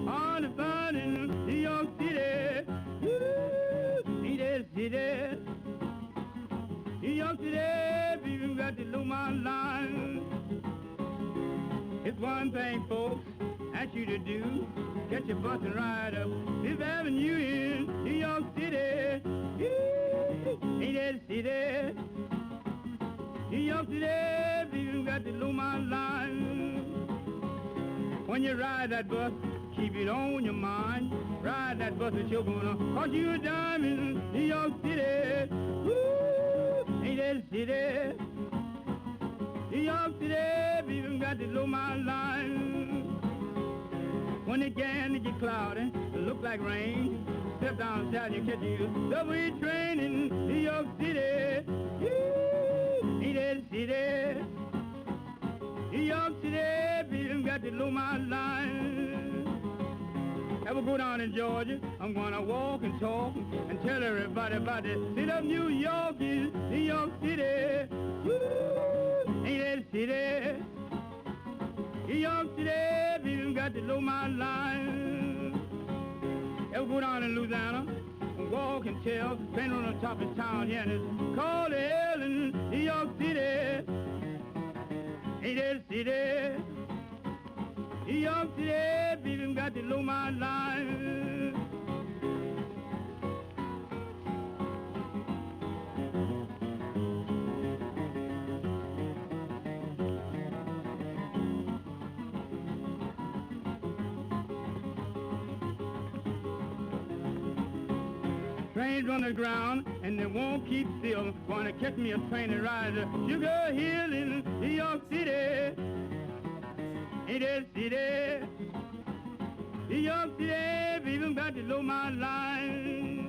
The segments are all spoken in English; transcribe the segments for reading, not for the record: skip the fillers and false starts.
on the fun in New York City. City. New York City, people got the Lomond line. It's one thing, folks, ask you to do. Get your bus and ride up Fifth Avenue in New York City. Ain't that city? New York City, people got the Lomond line. When you ride that bus, keep it on your mind. Ride that bus that you're gonna cost you a dime in New York City. Ain't that city? New York City, people got the Lomond line. When it began to get cloudy, it looked like rain. Step down south, you catch you subway train in New York City. Ain't that city? New York City, people got the Lomond line. Ever go down in Georgia, I'm gonna walk and talk and tell everybody about the city of New York is New York City. Ain't that city? New York City, people got the Lomond line. Ever go down in Louisiana and walk and tell, train on the top of town here, and it's called the L in New York City. Ain't that city? New York City, people got the Lomond line. Trains on the ground and they won't keep still. Gonna catch me a train to ride to Sugar Hill in New York City. Ain't that city? New York City, people got the Lomond line.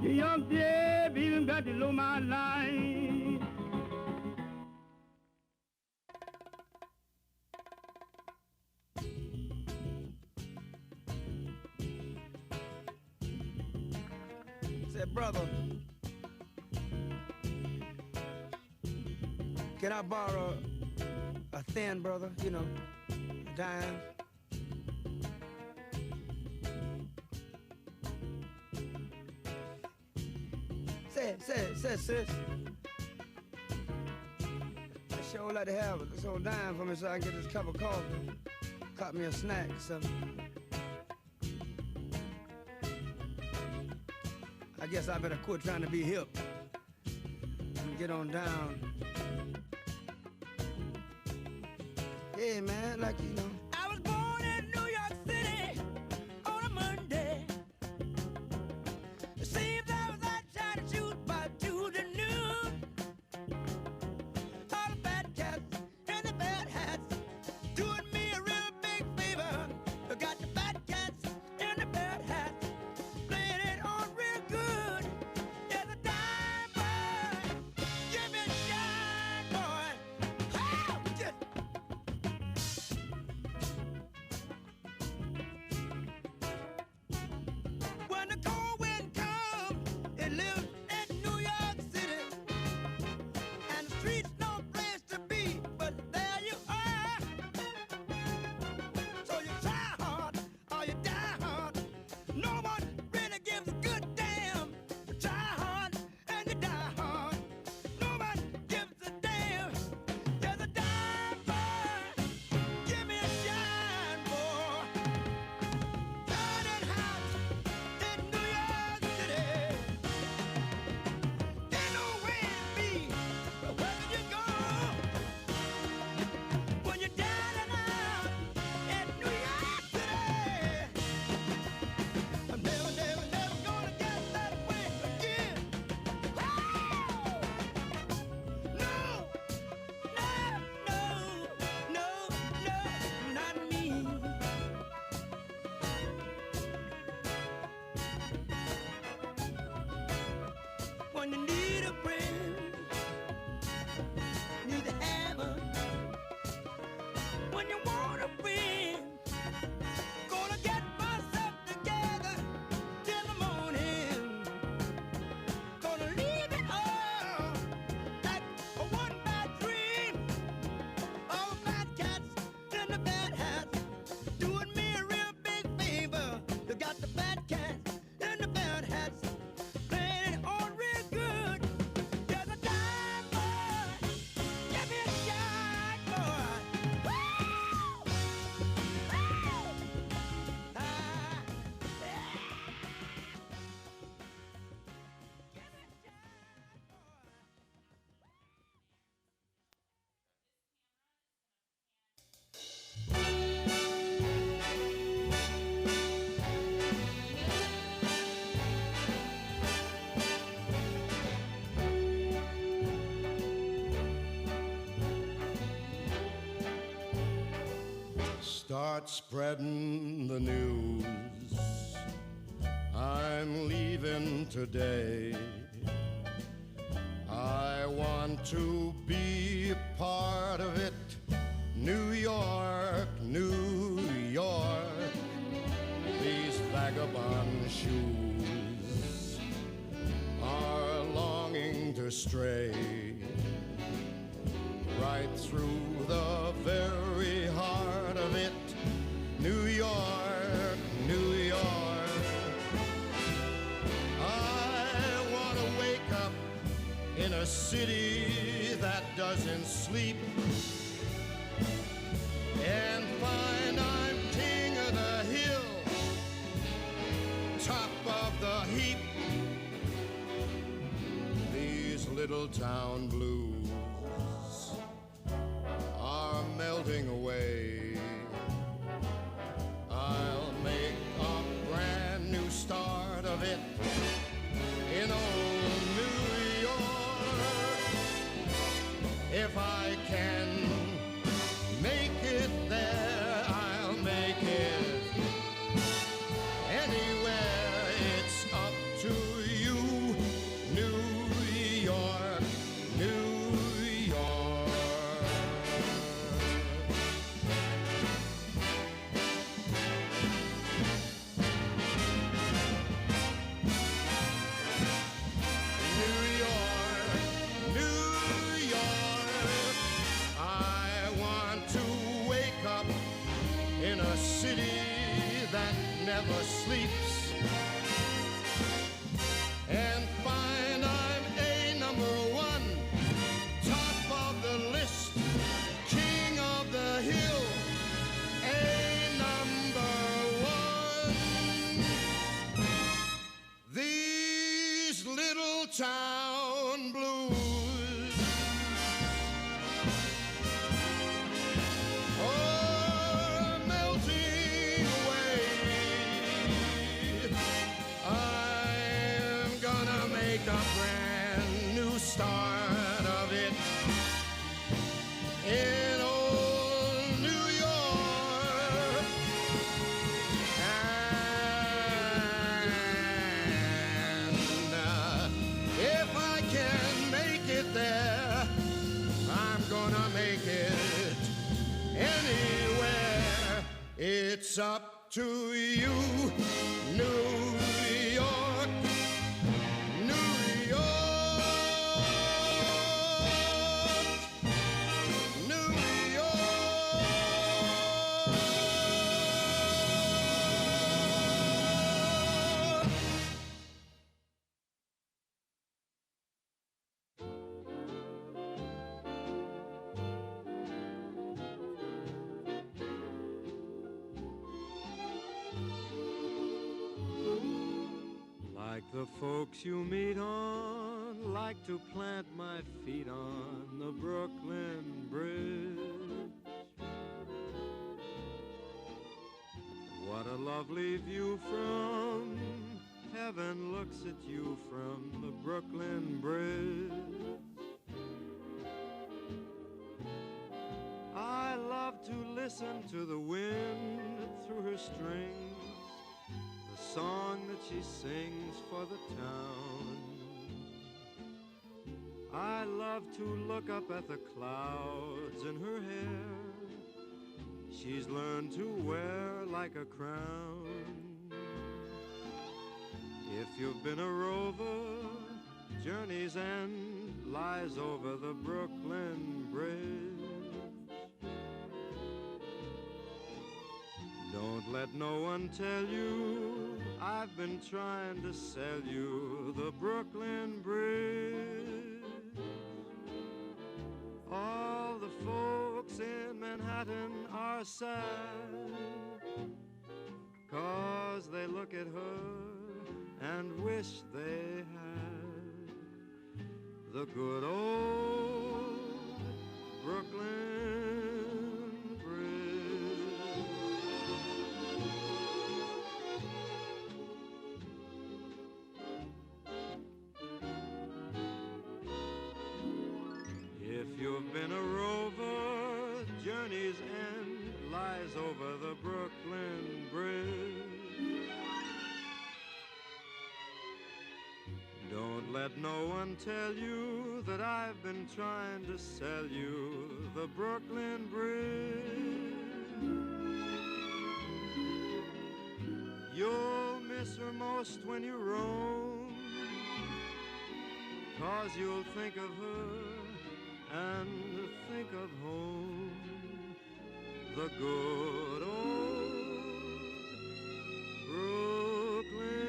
New York City, people got the Lomond line. Said, brother, can I borrow a thin, brother, you know, a dime? Say, sis. I sure would like to have this old dime for me so I can get this cup of coffee. Caught me a snack or something. I guess I better quit trying to be hip and get on down. Yeah, man, like, you know. I was born in New York City on a Monday. It seems I was out trying to shoot by Tuesday noon. All the bad cats and the bad hats doing me a real big favor. I got the bad cats and the bad hats playing it on real good. There's a dime boy, give me a shine boy. Oh, just Start spreading the news. I'm leaving today. I want to be a part of it. New York, New York. These vagabond shoes are longing to stray right through the very heart of it. New York, New York. I want to wake up in a city that doesn't sleep and find I'm king of the hill, top of the heap. These little town blues are melting away. I'll make a brand new start of it in old New York. If I can make it there, I'll make it anywhere. It's up to you, New York, New York. New York, New York. I want to wake up in a city that never sleeps and find I'm a number one, top of the list, king of the hill, a number one. These little town blues are melting away. I'm gonna make a brand new start of it in old New York. And if I can make it there, I'm gonna make it anywhere. It's up to you, New York, New York, New York. Like the folks you meet on, like to plant my feet on the Brooklyn Bridge. What a lovely view from heaven looks at you from the Brooklyn Bridge. I love to listen to the wind through her strings, the song that she sings for the town. I love to look up at the clouds in her hair. She's learned to wear like a crown. If you've been a rover, journey's end lies over the Brooklyn Bridge. Don't let no one tell you I've been trying to sell you the Brooklyn Bridge. All the folks in Manhattan are sad, 'cause they look at her and wish they had the good old Brooklyn Bridge. If you've been a rover, journey's end lies over the Let no one tell you that I've been trying to sell you the Brooklyn Bridge. You'll miss her most when you roam, 'cause you'll think of her and think of home, the good old Brooklyn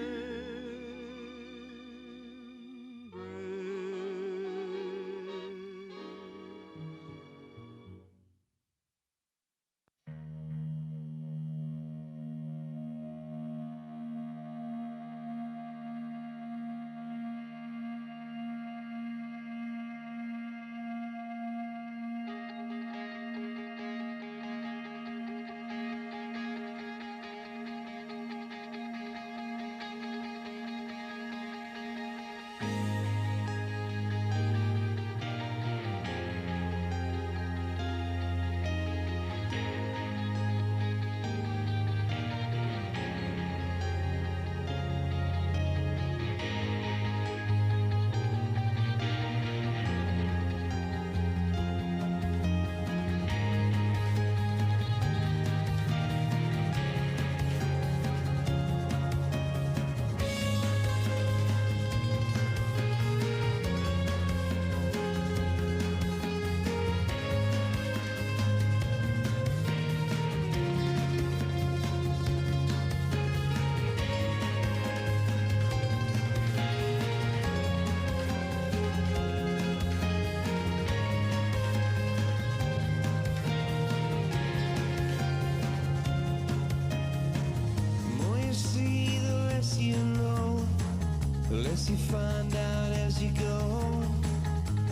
you find out as you go.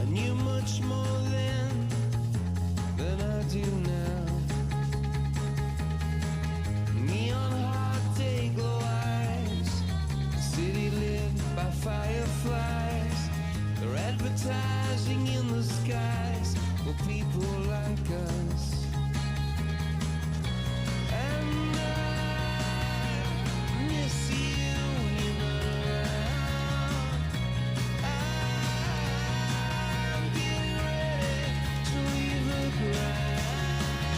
I knew much more then than I do now. Neon hot day glow eyes, the city lit by fireflies. They're advertising in the skies for people like us. And I miss you when you're not around. I'm getting ready to leave the ground.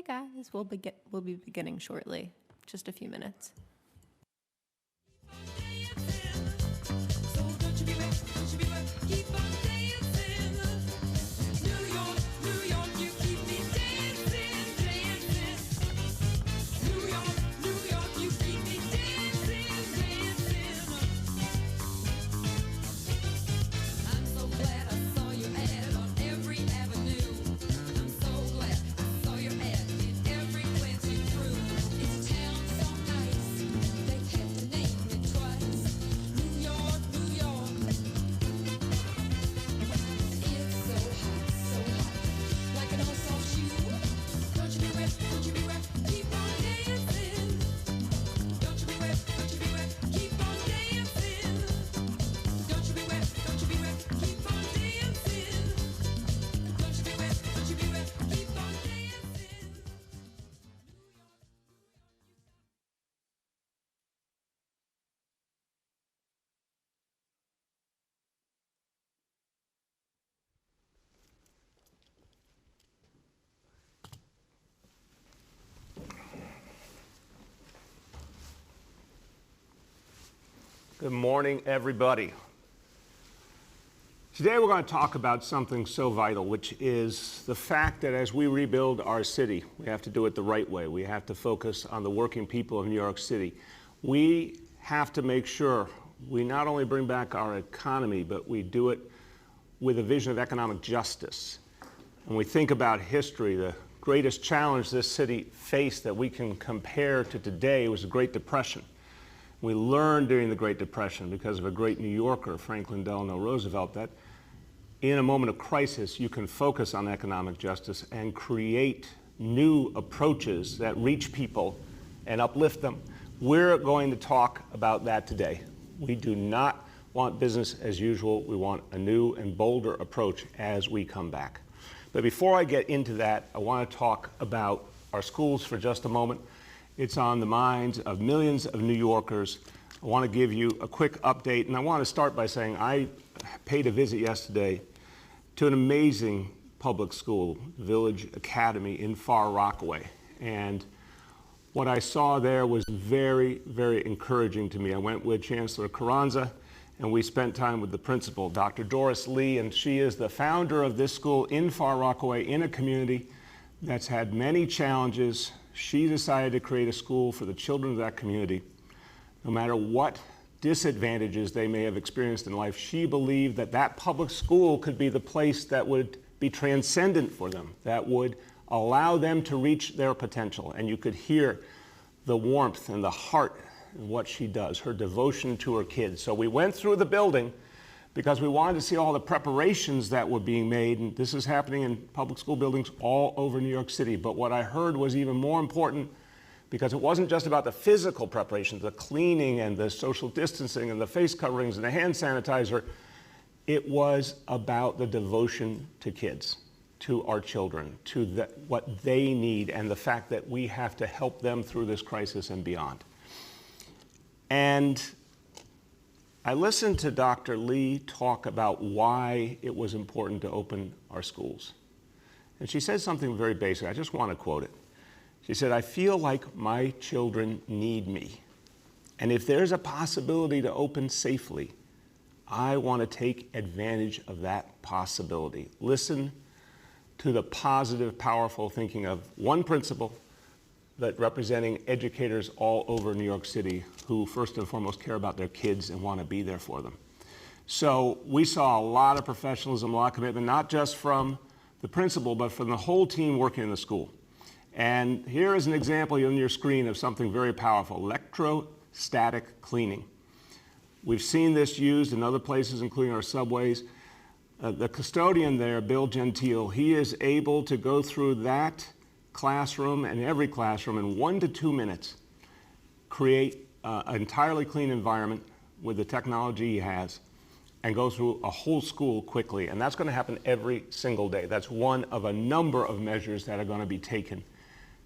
guys, we'll be beginning shortly. Just a few minutes. Good morning, everybody. Today we're going to talk about something so vital, which is the fact that as we rebuild our city, we have to do it the right way. We have to focus on the working people of New York City. We have to make sure we not only bring back our economy, but we do it with a vision of economic justice. When we think about history, the greatest challenge this city faced that we can compare to today was the Great Depression. We learned during the Great Depression, because of a great New Yorker, Franklin Delano Roosevelt, that in a moment of crisis, you can focus on economic justice and create new approaches that reach people and uplift them. We're going to talk about that today. We do not want business as usual. We want a new and bolder approach as we come back. But before I get into that, I want to talk about our schools for just a moment. It's on the minds of millions of New Yorkers. I want to give you a quick update, and I want to start by saying I paid a visit yesterday to an amazing public school, Village Academy in Far Rockaway. And what I saw there was very, very encouraging to me. I went with Chancellor Carranza, and we spent time with the principal, Dr. Doris Lee, and she is the founder of this school in Far Rockaway in a community that's had many challenges. She decided to create a school for the children of that community. No matter what disadvantages they may have experienced in life, she believed that that public school could be the place that would be transcendent for them, that would allow them to reach their potential. And you could hear the warmth and the heart in what she does, her devotion to her kids. So we went through the building because we wanted to see all the preparations that were being made, and this is happening in public school buildings all over New York City. But what I heard was even more important, because it wasn't just about the physical preparations, the cleaning and the social distancing and the face coverings and the hand sanitizer. It was about the devotion to kids, to our children, to what they need, and the fact that we have to help them through this crisis and beyond. And I listened to Dr. Lee talk about why it was important to open our schools. And she said something very basic. I just want to quote it. She said, "I feel like my children need me. And if there's a possibility to open safely, I want to take advantage of that possibility." Listen to the positive, powerful thinking of one principal that representing educators all over New York City who first and foremost care about their kids and want to be there for them. So we saw a lot of professionalism, a lot of commitment, not just from the principal, but from the whole team working in the school. And here is an example on your screen of something very powerful, electrostatic cleaning. We've seen this used in other places, including our subways. The custodian there, Bill Gentile, he is able to go through that classroom and every classroom in 1 to 2 minutes, create an entirely clean environment with the technology he has, and go through a whole school quickly. And that's going to happen every single day. That's one of a number of measures that are going to be taken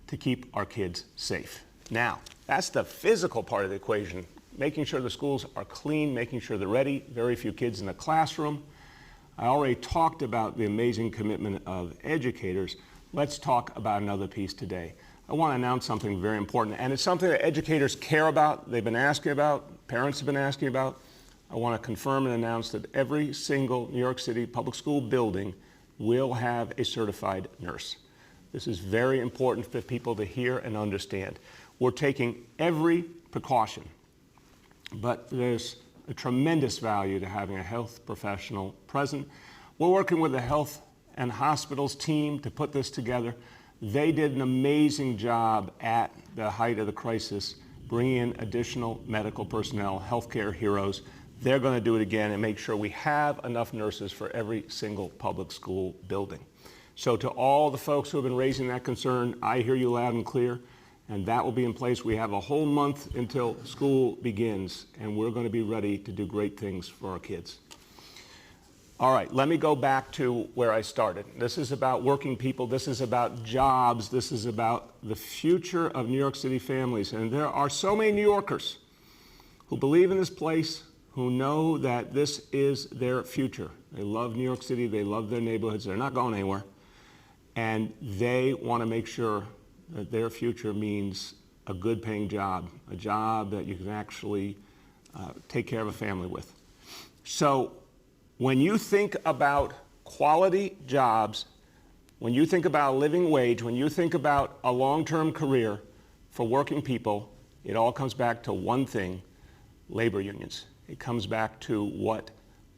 to keep our kids safe. Now, that's the physical part of the equation, making sure the schools are clean, making sure they're ready, very few kids in the classroom. I already talked about the amazing commitment of educators, let's talk about another piece today. I want to announce something very important, and it's something that educators care about, they've been asking about, parents have been asking about. I want to confirm and announce that every single New York City public school building will have a certified nurse. This is very important for people to hear and understand. We're taking every precaution, but there's a tremendous value to having a health professional present. We're working with the health and hospitals team to put this together. They did an amazing job at the height of the crisis, bringing in additional medical personnel, healthcare heroes. They're going to do it again and make sure we have enough nurses for every single public school building. So to all the folks who have been raising that concern, I hear you loud and clear, and that will be in place. We have a whole month until school begins, and we're going to be ready to do great things for our kids. All right, let me go back to where I started. This is about working people. This is about jobs. This is about the future of New York City families. And there are so many New Yorkers who believe in this place, who know that this is their future. They love New York City. They love their neighborhoods. They're not going anywhere. And they want to make sure that their future means a good paying job, a job that you can actually take care of a family with. So when you think about quality jobs, when you think about a living wage, when you think about a long-term career for working people, it all comes back to one thing: labor unions. It comes back to what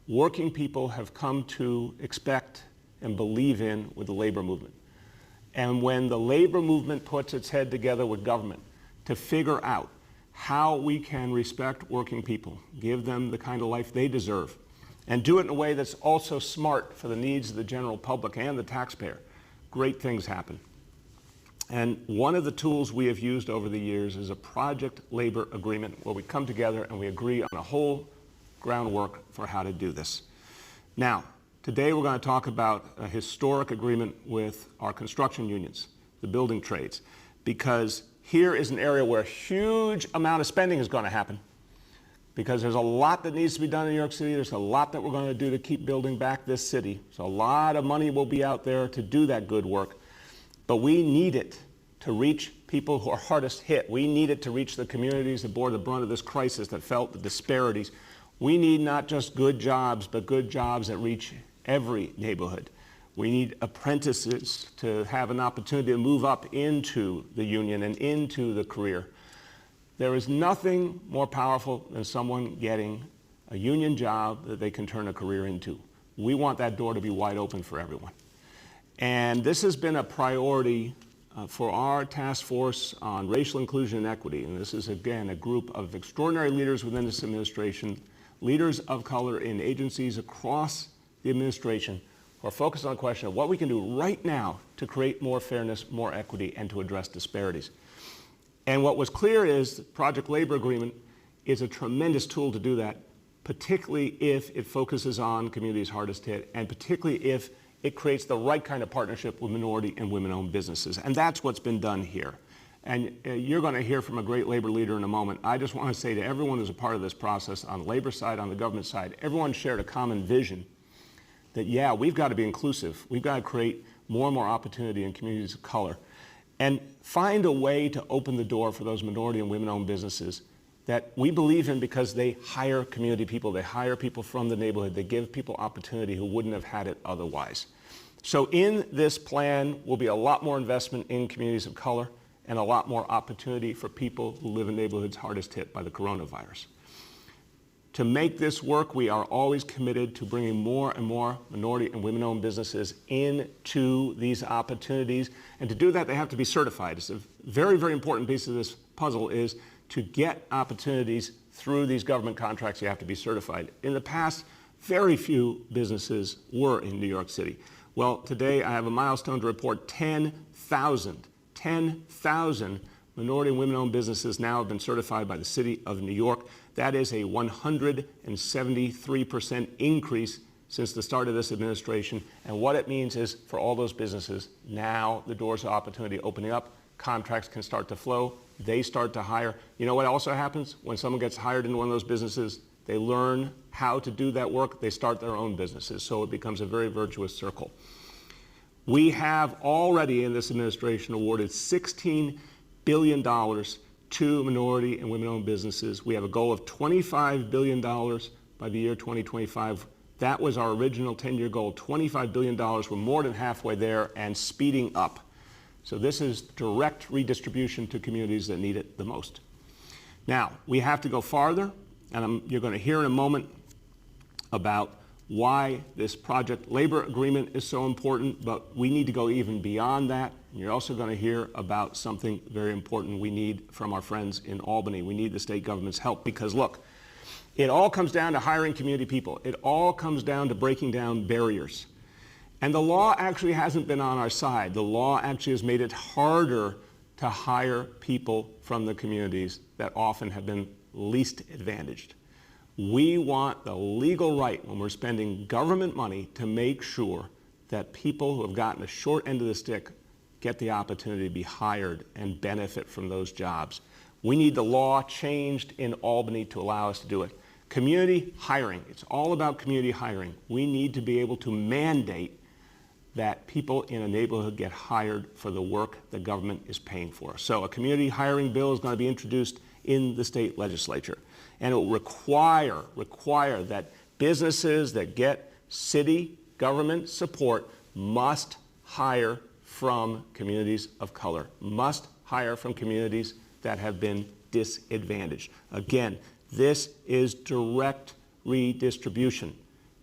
working people have come to expect and believe in with the labor movement. And when the labor movement puts its head together with government to figure out how we can respect working people, give them the kind of life they deserve, and do it in a way that's also smart for the needs of the general public and the taxpayer, great things happen. And one of the tools we have used over the years is a project labor agreement, where we come together and we agree on a whole groundwork for how to do this. Now, today we're going to talk about a historic agreement with our construction unions, the building trades, because here is an area where a huge amount of spending is going to happen, because there's a lot that needs to be done in New York City. There's a lot that we're going to do to keep building back this city. So a lot of money will be out there to do that good work. But we need it to reach people who are hardest hit. We need it to reach the communities that bore the brunt of this crisis, that felt the disparities. We need not just good jobs, but good jobs that reach every neighborhood. We need apprentices to have an opportunity to move up into the union and into the career. There is nothing more powerful than someone getting a union job that they can turn a career into. We want that door to be wide open for everyone. And this has been a priority for our task force on racial inclusion and equity. And this is, again, a group of extraordinary leaders within this administration, leaders of color in agencies across the administration, who are focused on the question of what we can do right now to create more fairness, more equity, and to address disparities. And what was clear is the Project Labor Agreement is a tremendous tool to do that, particularly if it focuses on communities hardest hit, and particularly if it creates the right kind of partnership with minority and women-owned businesses. And that's what's been done here. And you're going to hear from a great labor leader in a moment. I just want to say to everyone who's a part of this process, on the labor side, on the government side, everyone shared a common vision that, yeah, we've got to be inclusive. We've got to create more and more opportunity in communities of color, and find a way to open the door for those minority and women-owned businesses that we believe in, because they hire community people, they hire people from the neighborhood, they give people opportunity who wouldn't have had it otherwise. So in this plan will be a lot more investment in communities of color and a lot more opportunity for people who live in neighborhoods hardest hit by the coronavirus. To make this work, we are always committed to bringing more and more minority and women-owned businesses into these opportunities. And to do that, they have to be certified. It's a very, very important piece of this puzzle, is to get opportunities through these government contracts. You have to be certified. In the past, very few businesses were in New York City. Well, today I have a milestone to report. 10,000 minority and women-owned businesses now have been certified by the City of New York. That is a 173% increase since the start of this administration. And what it means is, for all those businesses, now the doors of opportunity opening up, contracts can start to flow, they start to hire. You know what also happens? When someone gets hired into one of those businesses, they learn how to do that work, they start their own businesses. So it becomes a very virtuous circle. We have already in this administration awarded $16 billion to minority and women-owned businesses. We have a goal of $25 billion by the year 2025. That was our original 10-year goal, $25 billion. We're more than halfway there and speeding up. So this is direct redistribution to communities that need it the most. Now, we have to go farther, and you're going to hear in a moment about why this project labor agreement is so important, but we need to go even beyond that. And you're also going to hear about something very important we need from our friends in Albany. We need the state government's help because, look, it all comes down to hiring community people. It all comes down to breaking down barriers. And the law actually hasn't been on our side. The law actually has made it harder to hire people from the communities that often have been least advantaged. We want the legal right when we're spending government money to make sure that people who have gotten the short end of the stick get the opportunity to be hired and benefit from those jobs. We need the law changed in Albany to allow us to do it. Community hiring, it's all about community hiring. We need to be able to mandate that people in a neighborhood get hired for the work the government is paying for. So a community hiring bill is going to be introduced in the state legislature. And it will require that businesses that get city government support must hire from communities of color, must hire from communities that have been disadvantaged. Again, this is direct redistribution,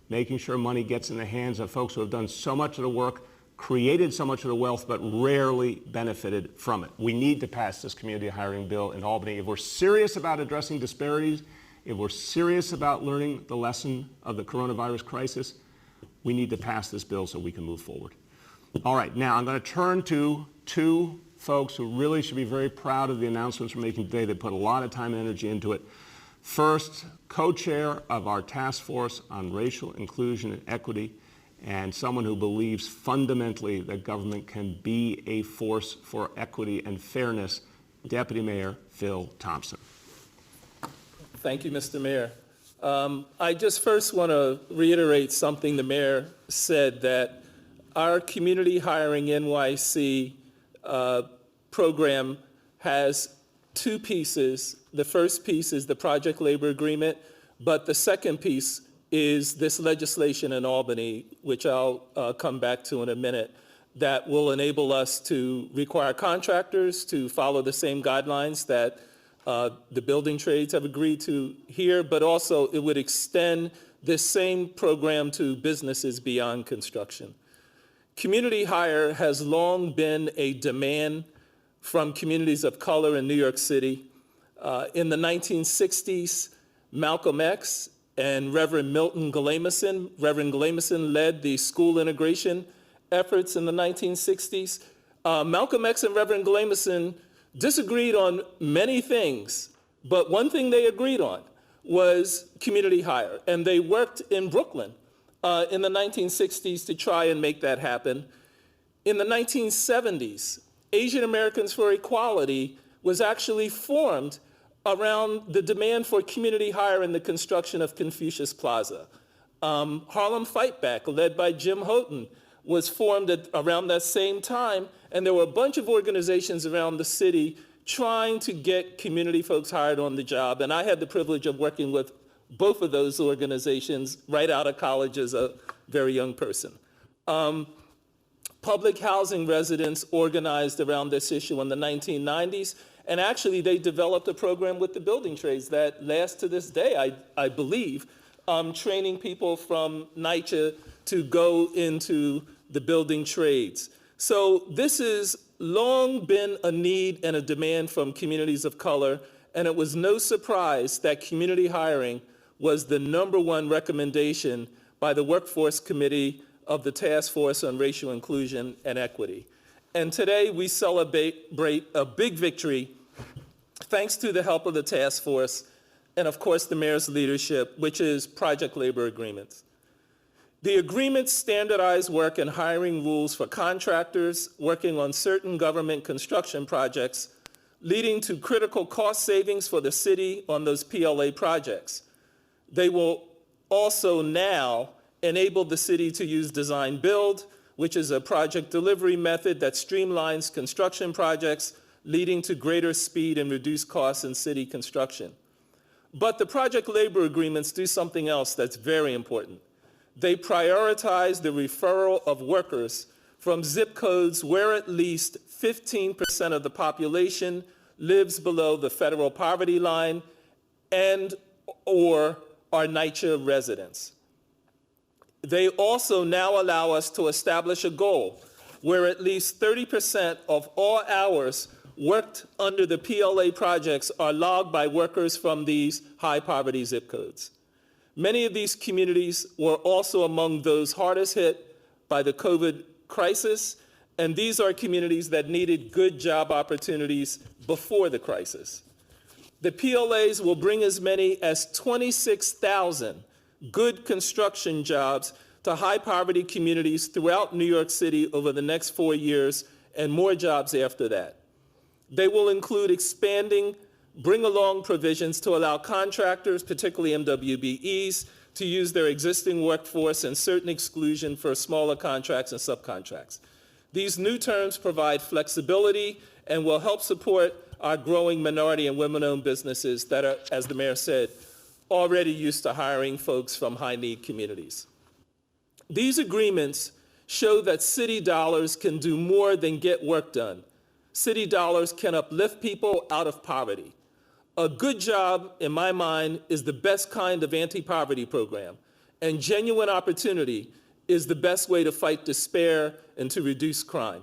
making sure money gets in the hands of folks who have done so much of the work, created so much of the wealth, but rarely benefited from it. We need to pass this community hiring bill in Albany. If we're serious about addressing disparities, if we're serious about learning the lesson of the coronavirus crisis, we need to pass this bill so we can move forward. All right, now I'm going to turn to two folks who really should be very proud of the announcements we're making today. They put a lot of time and energy into it. First, co-chair of our task force on racial inclusion and equity, and someone who believes fundamentally that government can be a force for equity and fairness, Deputy Mayor Phil Thompson. Thank you, Mr. Mayor. I just first want to reiterate something the mayor said, that our community hiring NYC program has two pieces. The first piece is the project labor agreement, but the second piece is this legislation in Albany, which I'll come back to in a minute, that will enable us to require contractors to follow the same guidelines that the building trades have agreed to here, but also it would extend this same program to businesses beyond construction. Community hire has long been a demand from communities of color in New York City. In the 1960s, Malcolm X and Reverend Milton Galamison, Reverend Galamison led the school integration efforts in the 1960s. Malcolm X and Reverend Galamison disagreed on many things, but one thing they agreed on was community hire, and they worked in Brooklyn in the 1960s to try and make that happen. In the 1970s, Asian Americans for Equality was actually formed around the demand for community hire in the construction of Confucius Plaza. Harlem Fight Back, led by Jim Houghton, was formed around that same time, and there were a bunch of organizations around the city trying to get community folks hired on the job, and I had the privilege of working with both of those organizations right out of college as a very young person. Public housing residents organized around this issue in the 1990s, and actually they developed a program with the building trades that lasts to this day, I believe, training people from NYCHA to go into the building trades. So this has long been a need and a demand from communities of color, and it was no surprise that community hiring was the #1 recommendation by the Workforce Committee of the Task Force on Racial Inclusion and Equity. And today we celebrate a big victory thanks to the help of the task force and of course the mayor's leadership, which is project labor agreements. The agreements standardize work and hiring rules for contractors working on certain government construction projects, leading to critical cost savings for the city on those PLA projects. They will also now enable the city to use design build, which is a project delivery method that streamlines construction projects, leading to greater speed and reduced costs in city construction. But the project labor agreements do something else that's very important. They prioritize the referral of workers from zip codes where at least 15% of the population lives below the federal poverty line and or are NYCHA residents. They also now allow us to establish a goal where at least 30% of all hours worked under the PLA projects are logged by workers from these high poverty zip codes. Many of these communities were also among those hardest hit by the COVID crisis, and these are communities that needed good job opportunities before the crisis. The PLAs will bring as many as 26,000 good construction jobs to high poverty communities throughout New York City over the next 4 years, and more jobs after that. They will include expanding bring-along provisions to allow contractors, particularly MWBEs, to use their existing workforce and certain exclusion for smaller contracts and subcontracts. These new terms provide flexibility and will help support our growing minority and women-owned businesses that are, as the mayor said, already used to hiring folks from high-need communities. These agreements show that city dollars can do more than get work done. City dollars can uplift people out of poverty. A good job, in my mind, is the best kind of anti-poverty program, and genuine opportunity is the best way to fight despair and to reduce crime.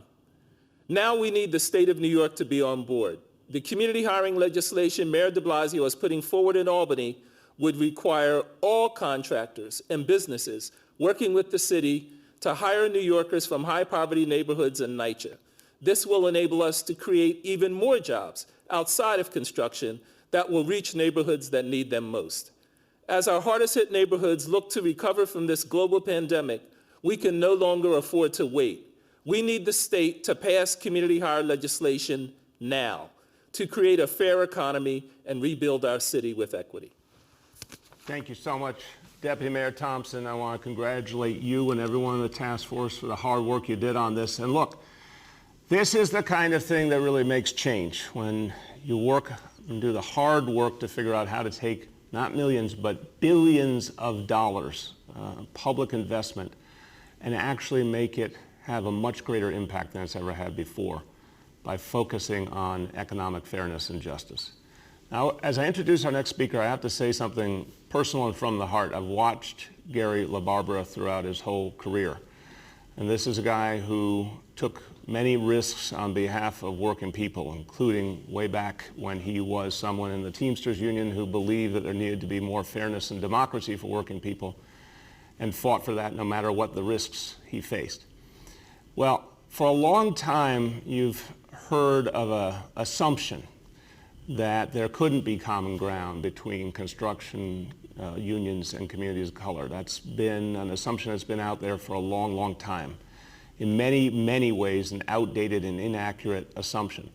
Now we need the state of New York to be on board. The community hiring legislation Mayor de Blasio is putting forward in Albany would require all contractors and businesses working with the city to hire New Yorkers from high poverty neighborhoods in NYCHA. This will enable us to create even more jobs outside of construction that will reach neighborhoods that need them most. As our hardest hit neighborhoods look to recover from this global pandemic, we can no longer afford to wait. We need the state to pass community hire legislation now to create a fair economy and rebuild our city with equity. Thank you so much, Deputy Mayor Thompson. I want to congratulate you and everyone in the task force for the hard work you did on this. And look, this is the kind of thing that really makes change, when you work and do the hard work to figure out how to take not millions, but billions of dollars, public investment, and actually make it have a much greater impact than it's ever had before by focusing on economic fairness and justice. Now, as I introduce our next speaker, I have to say something personal and from the heart. I've watched Gary LaBarbera throughout his whole career. And this is a guy who took many risks on behalf of working people, including way back when he was someone in the Teamsters Union who believed that there needed to be more fairness and democracy for working people, and fought for that no matter what the risks he faced. Well, for a long time, you've heard of an assumption that there couldn't be common ground between construction unions and communities of color. That's been an assumption that's been out there for a long, long time. In many, many ways, an outdated and inaccurate assumption,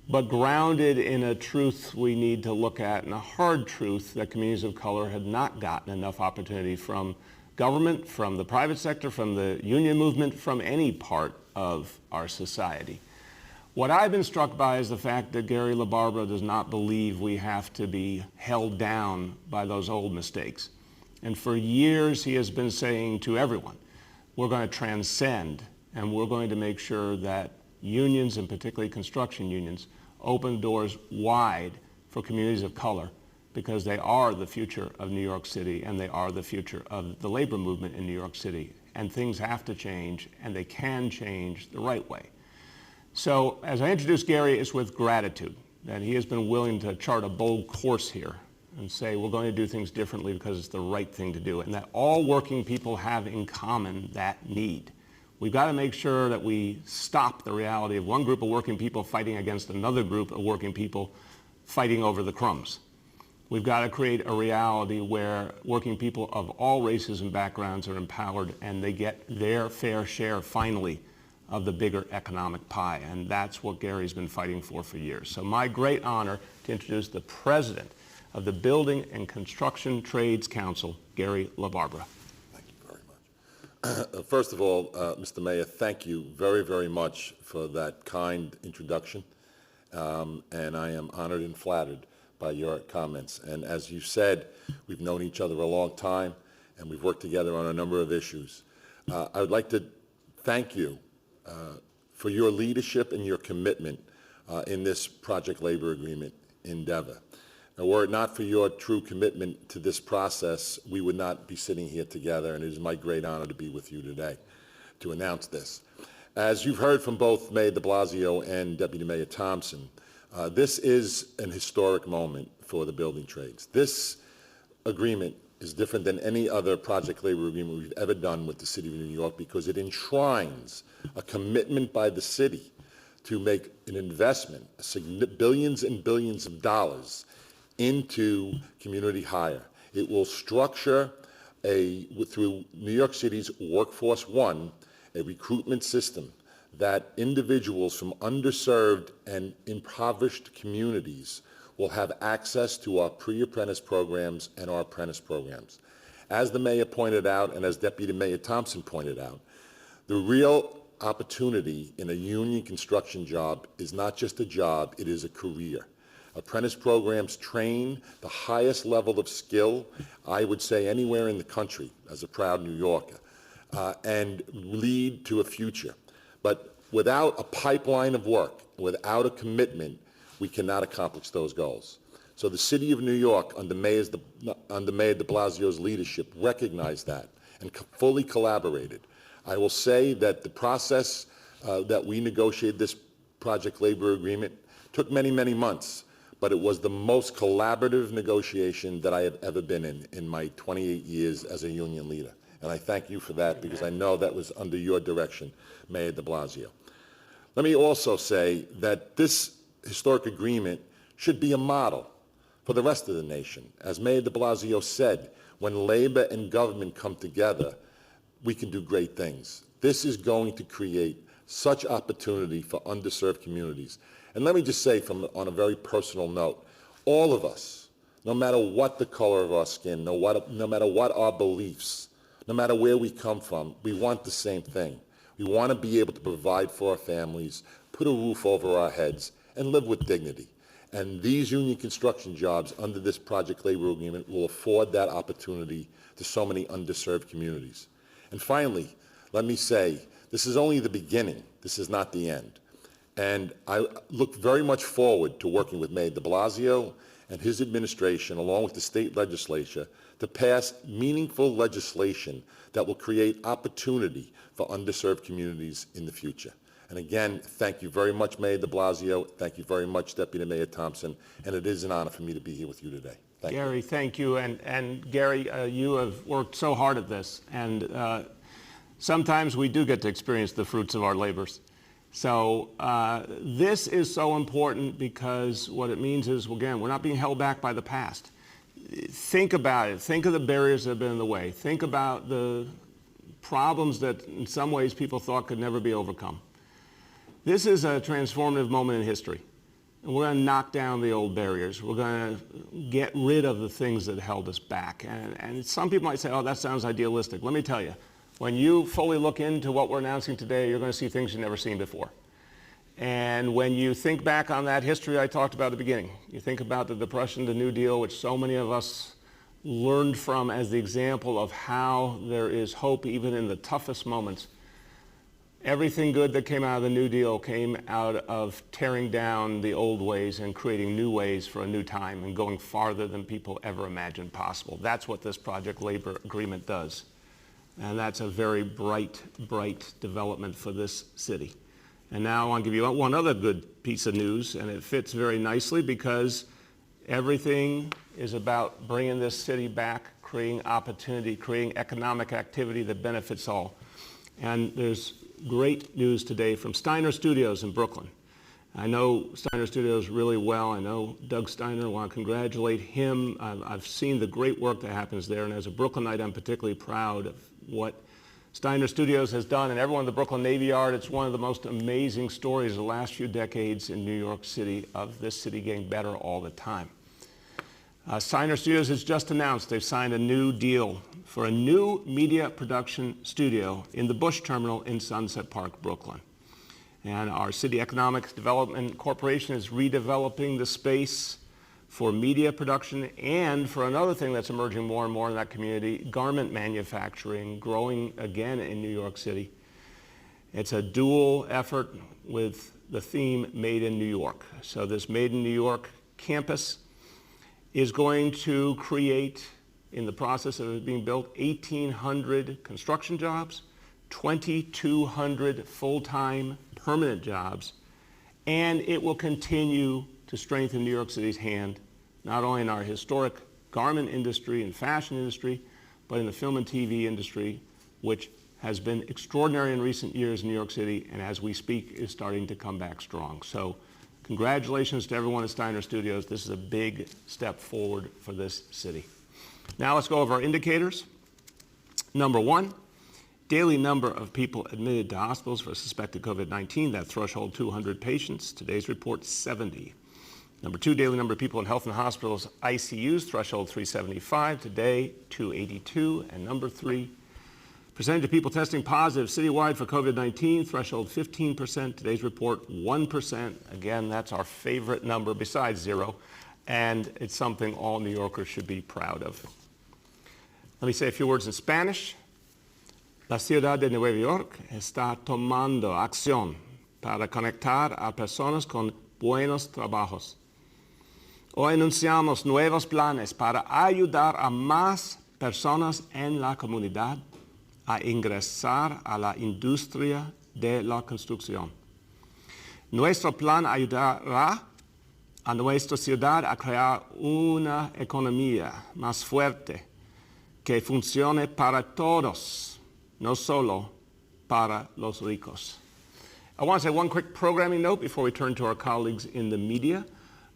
but grounded in a truth we need to look at, and a hard truth that communities of color have not gotten enough opportunity from government, from the private sector, from the union movement, from any part of our society. What I've been struck by is the fact that Gary LaBarbera does not believe we have to be held down by those old mistakes. And for years he has been saying to everyone, we're going to transcend, and we're going to make sure that unions, and particularly construction unions, open doors wide for communities of color, because they are the future of New York City, and they are the future of the labor movement in New York City. And things have to change, and they can change the right way. So as I introduce Gary, it's with gratitude that he has been willing to chart a bold course here and say we're going to do things differently because it's the right thing to do, and that all working people have in common that need. We've got to make sure that we stop the reality of one group of working people fighting against another group of working people fighting over the crumbs. We've got to create a reality where working people of all races and backgrounds are empowered, and they get their fair share, finally, of the bigger economic pie. And that's what Gary's been fighting for years. So my great honor to introduce the president of the Building and Construction Trades Council, Gary LaBarbera. Thank you very much. First of all, Mr. Mayor, thank you very, very much for that kind introduction. And I am honored and flattered by your comments. And as you said, we've known each other a long time, and we've worked together on a number of issues. I would like to thank you for your leadership and your commitment in this project labor agreement endeavor. Now, were it not for your true commitment to this process, we would not be sitting here together, and it is my great honor to be with you today to announce this. As you've heard from both Mayor de Blasio and Deputy Mayor Thompson, this is an historic moment for the building trades. This agreement is different than any other project labor agreement we've ever done with the City of New York because it enshrines a commitment by the city to make an investment, billions and billions of dollars, into community hire. It will structure through New York City's Workforce One, a recruitment system that individuals from underserved and impoverished communities will have access to our pre-apprentice programs and our apprentice programs. As the mayor pointed out, and as Deputy Mayor Thompson pointed out, the real opportunity in a union construction job is not just a job, it is a career. Apprentice programs train the highest level of skill, I would say anywhere in the country, as a proud New Yorker, and lead to a future. But without a pipeline of work, without a commitment, we cannot accomplish those goals. So the City of New York, under Mayor de Blasio's leadership, recognized that and fully collaborated. I will say that the process that we negotiated this project labor agreement took many, many months, but it was the most collaborative negotiation that I have ever been in my 28 years as a union leader. And I thank you for that because I know that was under your direction, Mayor de Blasio. Let me also say that this historic agreement should be a model for the rest of the nation. As Mayor de Blasio said, when labor and government come together, we can do great things. This is going to create such opportunity for underserved communities. And let me just say, on a very personal note, all of us, no matter what the color of our skin, no matter what our beliefs, no matter where we come from, we want the same thing. We want to be able to provide for our families, put a roof over our heads, and live with dignity. And these union construction jobs under this project labor agreement will afford that opportunity to so many underserved communities. And finally, let me say, this is only the beginning. This is not the end. And I look very much forward to working with Mayor de Blasio and his administration, along with the state legislature, to pass meaningful legislation that will create opportunity for underserved communities in the future. And again, thank you very much, Mayor de Blasio. Thank you very much, Deputy Mayor Thompson. And it is an honor for me to be here with you today. Thank you. Gary, thank you. And Gary, you have worked so hard at this. And sometimes we do get to experience the fruits of our labors. So this is so important because what it means is, again, we're not being held back by the past. Think about it. Think of the barriers that have been in the way. Think about the problems that in some ways people thought could never be overcome. This is a transformative moment in history. And we're going to knock down the old barriers. We're going to get rid of the things that held us back. And some people might say, oh, that sounds idealistic. Let me tell you, when you fully look into what we're announcing today, you're going to see things you've never seen before. And when you think back on that history I talked about at the beginning, you think about the Depression, the New Deal, which so many of us learned from as the example of how there is hope even in the toughest moments. Everything good that came out of the New Deal came out of tearing down the old ways and creating new ways for a new time and going farther than people ever imagined possible. That's what this project labor agreement does. And that's a very bright, bright development for this city. And now I want to give you one other good piece of news, and it fits very nicely because everything is about bringing this city back, creating opportunity, creating economic activity that benefits all. And there's great news today from Steiner Studios in Brooklyn. I know Steiner Studios really well. I know Doug Steiner. I want to congratulate him. I've seen the great work that happens there, and as a Brooklynite, I'm particularly proud of what Steiner Studios has done, and everyone at the Brooklyn Navy Yard. It's one of the most amazing stories of the last few decades in New York City, of this city getting better all the time. Steiner Studios has just announced they've signed a new deal for a new media production studio in the Bush Terminal in Sunset Park, Brooklyn. And our City Economic Development Corporation is redeveloping the space for media production and for another thing that's emerging more and more in that community, garment manufacturing, growing again in New York City. It's a dual effort with the theme Made in New York. So this Made in New York campus is going to create, in the process of it being built, 1,800 construction jobs, 2,200 full-time permanent jobs, and it will continue to strengthen New York City's hand, not only in our historic garment industry and fashion industry, but in the film and TV industry, which has been extraordinary in recent years in New York City, and as we speak, is starting to come back strong. So congratulations to everyone at Steiner Studios. This is a big step forward for this city. Now let's go over our indicators. Number one, daily number of people admitted to hospitals for suspected COVID-19, that threshold 200 patients. Today's report, 70. Number two, daily number of people in health and hospitals ICUs, threshold 375. Today, 282. And number three, percentage of people testing positive citywide for COVID-19, threshold 15%. Today's report, 1%. Again, that's our favorite number besides zero. And it's something all New Yorkers should be proud of. Let me say a few words in Spanish. La ciudad de Nueva York está tomando acción para conectar a personas con buenos trabajos. Hoy anunciamos nuevos planes para ayudar a más personas en la comunidad a ingresar a la industria de la construcción. Nuestro plan ayudará a nuestra ciudad a crear una economía más fuerte que funcione para todos, no solo para los ricos. I want to say one quick programming note before we turn to our colleagues in the media,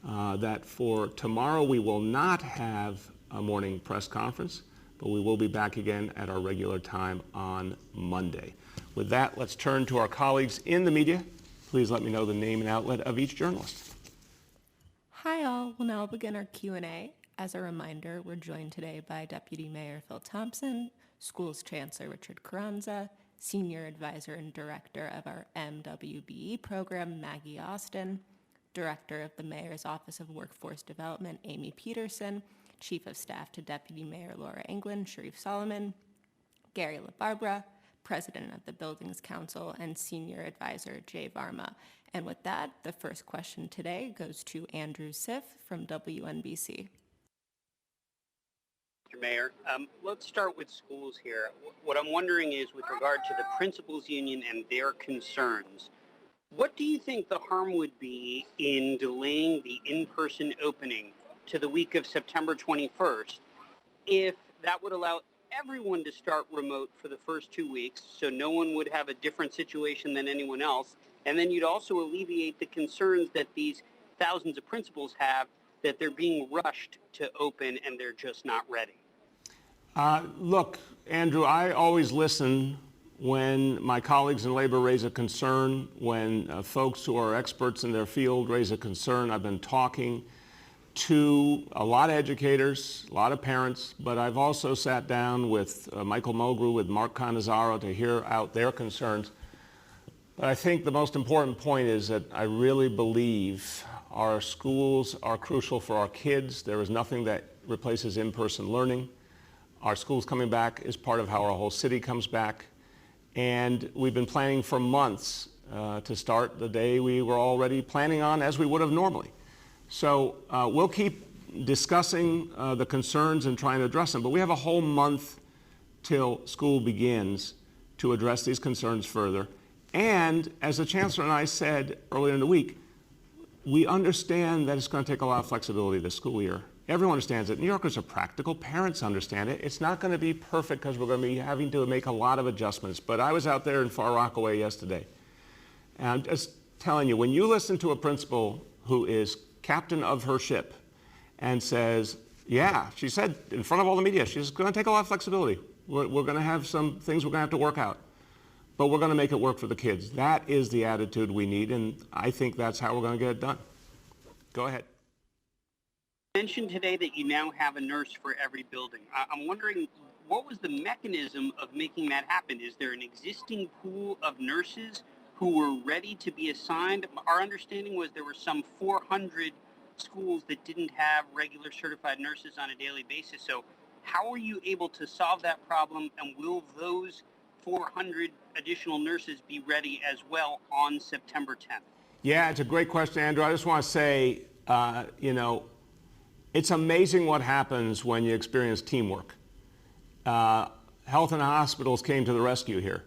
that for tomorrow we will not have a morning press conference, but we will be back again at our regular time on Monday. With that, let's turn to our colleagues in the media. Please let me know the name and outlet of each journalist. Hi all, we'll now begin our Q&A. As a reminder, we're joined today by Deputy Mayor Phil Thompson, Schools Chancellor Richard Carranza, Senior Advisor and Director of our MWBE program, Maggie Austin, Director of the Mayor's Office of Workforce Development, Amy Peterson, Chief of Staff to Deputy Mayor Laura England, Sharif Solomon, Gary LaBarbera, President of the Buildings Council, and Senior Advisor Jay Varma. And with that, the first question today goes to Andrew Siff from WNBC. Mr. Mayor, let's start with schools here. What I'm wondering is, with regard to the principals union and their concerns, what do you think the harm would be in delaying the in-person opening to the week of September 21st if that would allow everyone to start remote for the first 2 weeks so no one would have a different situation than anyone else, and then you'd also alleviate the concerns that these thousands of principals have that they're being rushed to open and they're just not ready? Look, Andrew, I always listen when my colleagues in labor raise a concern, when folks who are experts in their field raise a concern. I've been talking to a lot of educators, a lot of parents, but I've also sat down with Michael Mulgrew, with Mark Cannizzaro to hear out their concerns. But I think the most important point is that I really believe our schools are crucial for our kids. There is nothing that replaces in-person learning. Our schools coming back is part of how our whole city comes back. And we've been planning for months to start the day we were already planning on, as we would have normally. So we'll keep discussing the concerns and trying to address them, but we have a whole month till school begins to address these concerns further. And as the Chancellor and I said earlier in the week, we understand that it's going to take a lot of flexibility this school year. Everyone understands it. New Yorkers are practical. Parents understand it. It's not going to be perfect because we're going to be having to make a lot of adjustments. But I was out there in Far Rockaway yesterday. And I'm just telling you, when you listen to a principal who is captain of her ship and says, yeah, she said in front of all the media, she's going to take a lot of flexibility. We're going to have some things we're going to have to work out. But we're going to make it work for the kids. That is the attitude we need, and I think that's how we're going to get it done. Go ahead. You mentioned today that you now have a nurse for every building. I'm wondering what was the mechanism of making that happen? Is there an existing pool of nurses who were ready to be assigned? Our understanding was there were some 400 schools that didn't have regular certified nurses on a daily basis. So how are you able to solve that problem, and will those 400 additional nurses be ready as well on September 10th? Yeah, it's a great question, Andrew. I just want to say, it's amazing what happens when you experience teamwork. Health and hospitals came to the rescue here.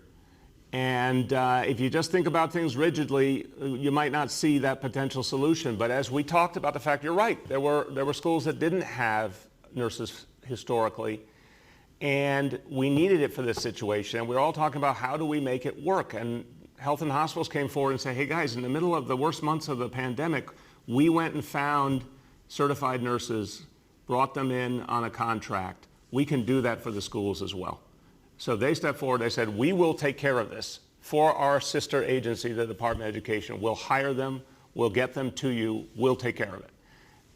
And if you just think about things rigidly, you might not see that potential solution. But as we talked about the fact, you're right, there were schools that didn't have nurses historically, and we needed it for this situation. And we're all talking about how do we make it work. And health and hospitals came forward and said, hey guys, in the middle of the worst months of the pandemic, we went and found certified nurses, brought them in on a contract. We can do that for the schools as well. So they stepped forward, they said, we will take care of this for our sister agency, the Department of Education. We'll hire them, we'll get them to you, we'll take care of it.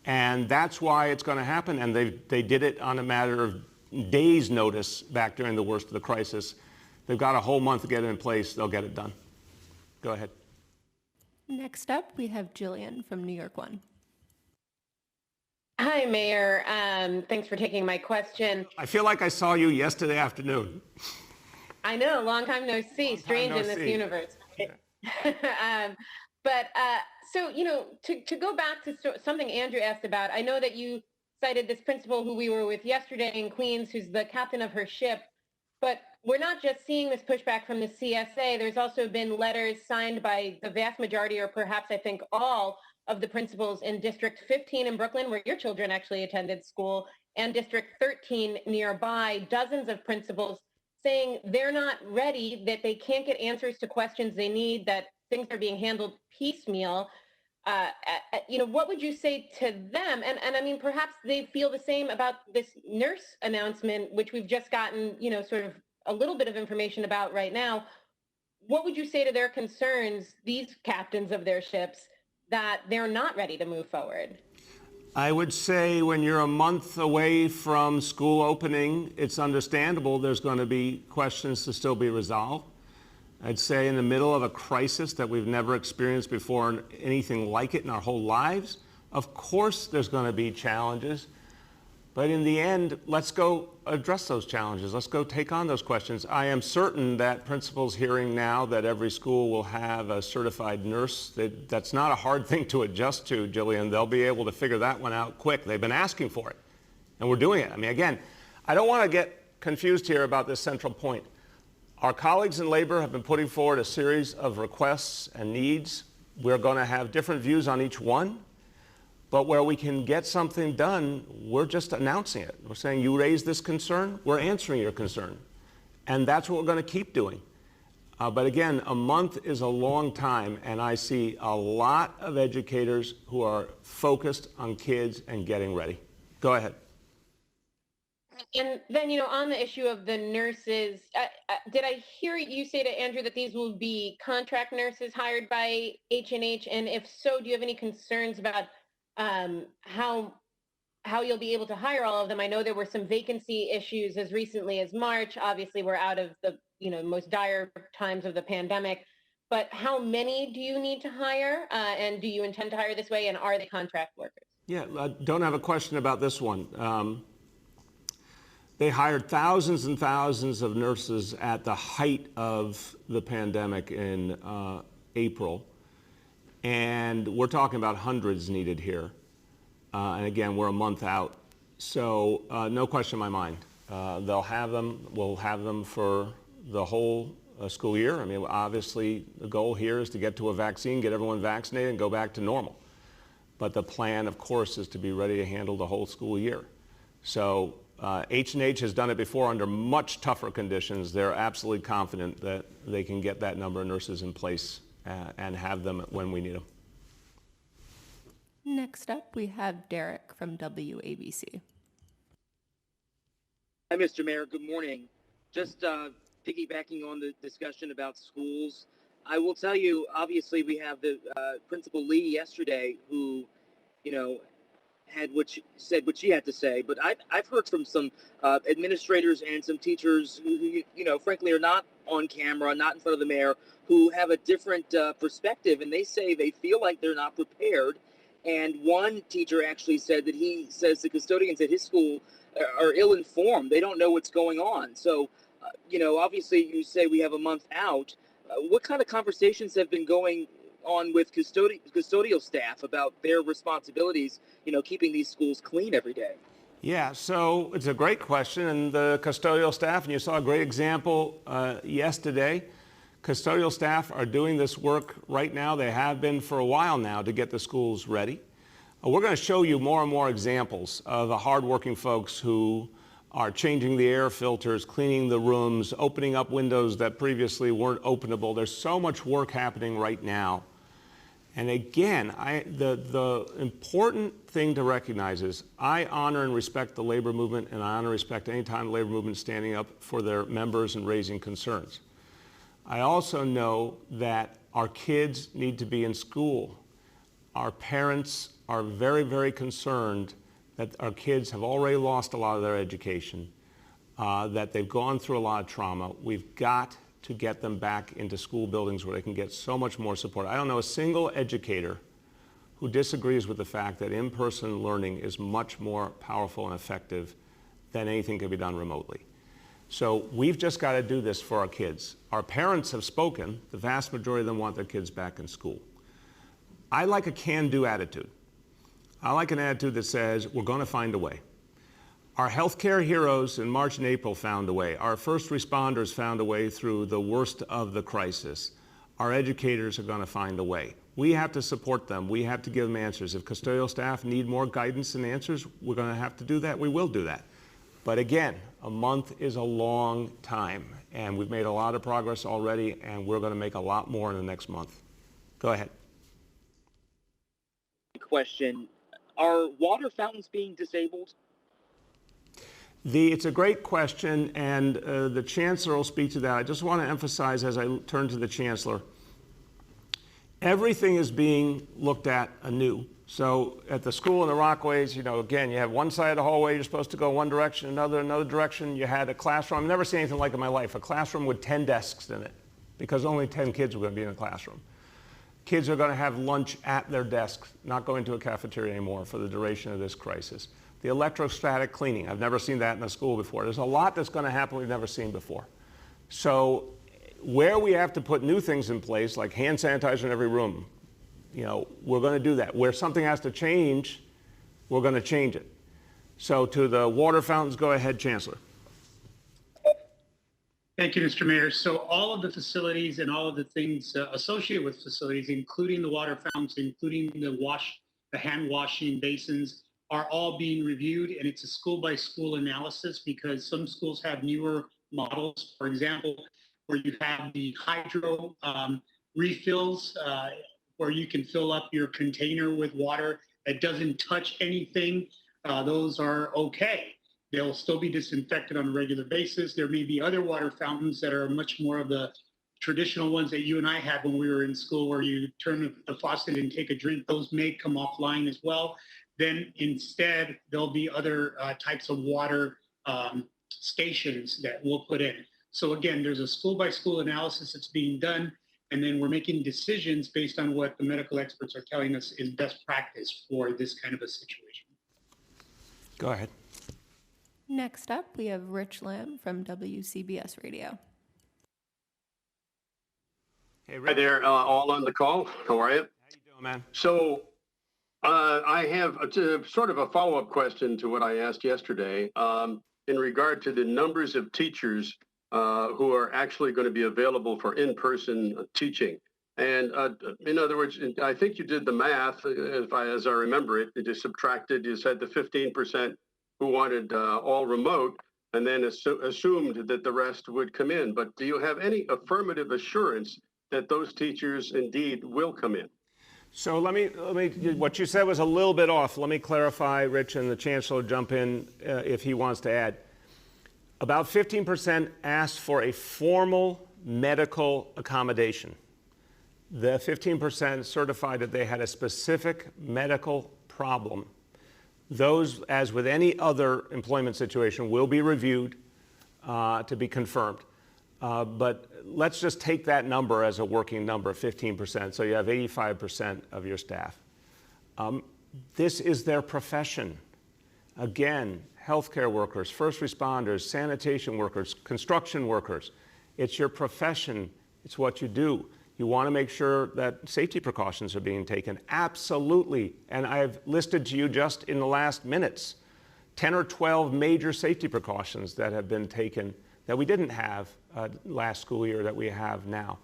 And that's why it's going to happen. And they did it on a matter of days' notice back during the worst of the crisis. They've got a whole month to get it in place, they'll get it done. Go ahead. Next up, we have Jillian from New York One. Hi, Mayor. Thanks for taking my question. I feel like I saw you yesterday afternoon. I know, long time no see. Strange in this universe. So, to go back to something Andrew asked about, I know that you cited this principal who we were with yesterday in Queens, who's the captain of her ship, but we're not just seeing this pushback from the CSA. There's also been letters signed by the vast majority, or perhaps I think all, of the principals in District 15 in Brooklyn, where your children actually attended school, and District 13 nearby, dozens of principals saying they're not ready, that they can't get answers to questions they need, that things are being handled piecemeal. What would you say to them? And I mean, perhaps they feel the same about this nurse announcement, which we've just gotten, sort of a little bit of information about right now. What would you say to their concerns, these captains of their ships, that they're not ready to move forward? I would say when you're a month away from school opening, it's understandable there's going to be questions to still be resolved. I'd say in the middle of a crisis that we've never experienced before, anything like it in our whole lives, of course there's going to be challenges. But in the end, let's go address those challenges. Let's go take on those questions. I am certain that principals hearing now that every school will have a certified nurse, that's not a hard thing to adjust to, Jillian. They'll be able to figure that one out quick. They've been asking for it, and we're doing it. I mean, again, I don't want to get confused here about this central point. Our colleagues in labor have been putting forward a series of requests and needs. We're going to have different views on each one. But where we can get something done, we're just announcing it. We're saying, you raised this concern, we're answering your concern. And that's what we're going to keep doing. But again, a month is a long time, and I see a lot of educators who are focused on kids and getting ready. Go ahead. And then, on the issue of the nurses, did I hear you say to Andrew that these will be contract nurses hired by H&H? And if so, do you have any concerns about how you'll be able to hire all of them? I know there were some vacancy issues as recently as March. Obviously, we're out of the most dire times of the pandemic. But how many do you need to hire? And do you intend to hire this way? And are they contract workers? Yeah, I don't have a question about this one. They hired thousands and thousands of nurses at the height of the pandemic in April. And we're talking about hundreds needed here. And again, we're a month out. So no question in my mind. They'll have them, we'll have them for the whole school year. I mean, obviously the goal here is to get to a vaccine, get everyone vaccinated and go back to normal. But the plan, of course, is to be ready to handle the whole school year. So H&H has done it before under much tougher conditions. They're absolutely confident that they can get that number of nurses in place and have them when we need them. Next up, we have Derek from WABC. Hi, Mr. Mayor. Good morning. Just piggybacking on the discussion about schools, I will tell you, obviously, we have the Principal Lee yesterday who, had said what she had to say, but I've heard from some administrators and some teachers who, frankly, are not on camera, not in front of the mayor, who have a different perspective, and they say they feel like they're not prepared. And one teacher actually said that he says the custodians at his school are ill-informed. They don't know what's going on. So, obviously you say we have a month out. What kind of conversations have been going on with custodial staff about their responsibilities, keeping these schools clean every day? Yeah, so it's a great question, and the custodial staff, and you saw a great example yesterday. Custodial staff are doing this work right now. They have been for a while now to get the schools ready. We're going to show you more and more examples of the hardworking folks who are changing the air filters, cleaning the rooms, opening up windows that previously weren't openable. There's so much work happening right now. And again, the important thing to recognize is I honor and respect the labor movement, and I honor and respect any time the labor movement is standing up for their members and raising concerns. I also know that our kids need to be in school. Our parents are very, very concerned that our kids have already lost a lot of their education, that they've gone through a lot of trauma. We've got to get them back into school buildings where they can get so much more support. I don't know a single educator who disagrees with the fact that in-person learning is much more powerful and effective than anything can be done remotely. So we've just got to do this for our kids. Our parents have spoken. The vast majority of them want their kids back in school. I like a can-do attitude. I like an attitude that says we're going to find a way. Our healthcare heroes in March and April found a way. Our first responders found a way through the worst of the crisis. Our educators are going to find a way. We have to support them. We have to give them answers. If custodial staff need more guidance and answers, we're going to have to do that. We will do that. But again, a month is a long time, and we've made a lot of progress already, and we're going to make a lot more in the next month. Go ahead. Question. Are water fountains being disabled? It's a great question, and the Chancellor will speak to that. I just want to emphasize as I turn to the Chancellor, everything is being looked at anew. So at the school in the Rockaways, again, you have one side of the hallway, you're supposed to go one direction, another direction. You had a classroom. I've never seen anything like it in my life, a classroom with 10 desks in it, because only 10 kids were going to be in the classroom. Kids are going to have lunch at their desks, not going to a cafeteria anymore for the duration of this crisis. The electrostatic cleaning, I've never seen that in a school before. There's a lot that's going to happen we've never seen before. So where we have to put new things in place, like hand sanitizer in every room, we're going to do that. Where something has to change, we're going to change it. So to the water fountains, go ahead, Chancellor. Thank you, Mr. Mayor. So all of the facilities and all of the things associated with facilities, including the water fountains, including the hand washing basins, are all being reviewed, and it's a school-by-school analysis because some schools have newer models. For example, where you have the hydro refills, where you can fill up your container with water that doesn't touch anything, those are okay. They'll still be disinfected on a regular basis. There may be other water fountains that are much more of the traditional ones that you and I had when we were in school, where you turn the faucet and take a drink. Those may come offline as well. Then instead, there'll be other types of water stations that we'll put in. So again, there's a school-by-school analysis that's being done, and then we're making decisions based on what the medical experts are telling us is best practice for this kind of a situation. Go ahead. Next up, we have Rich Lamb from WCBS Radio. Hey, Rich. Hi there, all on the call. How are you? How you doing, man? So I have sort of a follow-up question to what I asked yesterday in regard to the numbers of teachers who are actually going to be available for in-person teaching. And in other words, I think you did the math, as I remember it, you just subtracted, you said the 15% who wanted all remote, and then assumed that the rest would come in. But do you have any affirmative assurance that those teachers indeed will come in? So let me, what you said was a little bit off. Let me clarify, Rich, and the Chancellor jump in if he wants to add. About 15% asked for a formal medical accommodation. The 15% certified that they had a specific medical problem Those, as with any other employment situation, will be reviewed to be confirmed. But let's just take that number as a working number, 15%. So you have 85% of your staff. This is their profession. Again, healthcare workers, first responders, sanitation workers, construction workers. It's your profession. It's what you do. You want to make sure that safety precautions are being taken. Absolutely. And I've listed to you just in the last minutes 10 or 12 major safety precautions that have been taken that we didn't have last school year that we have now.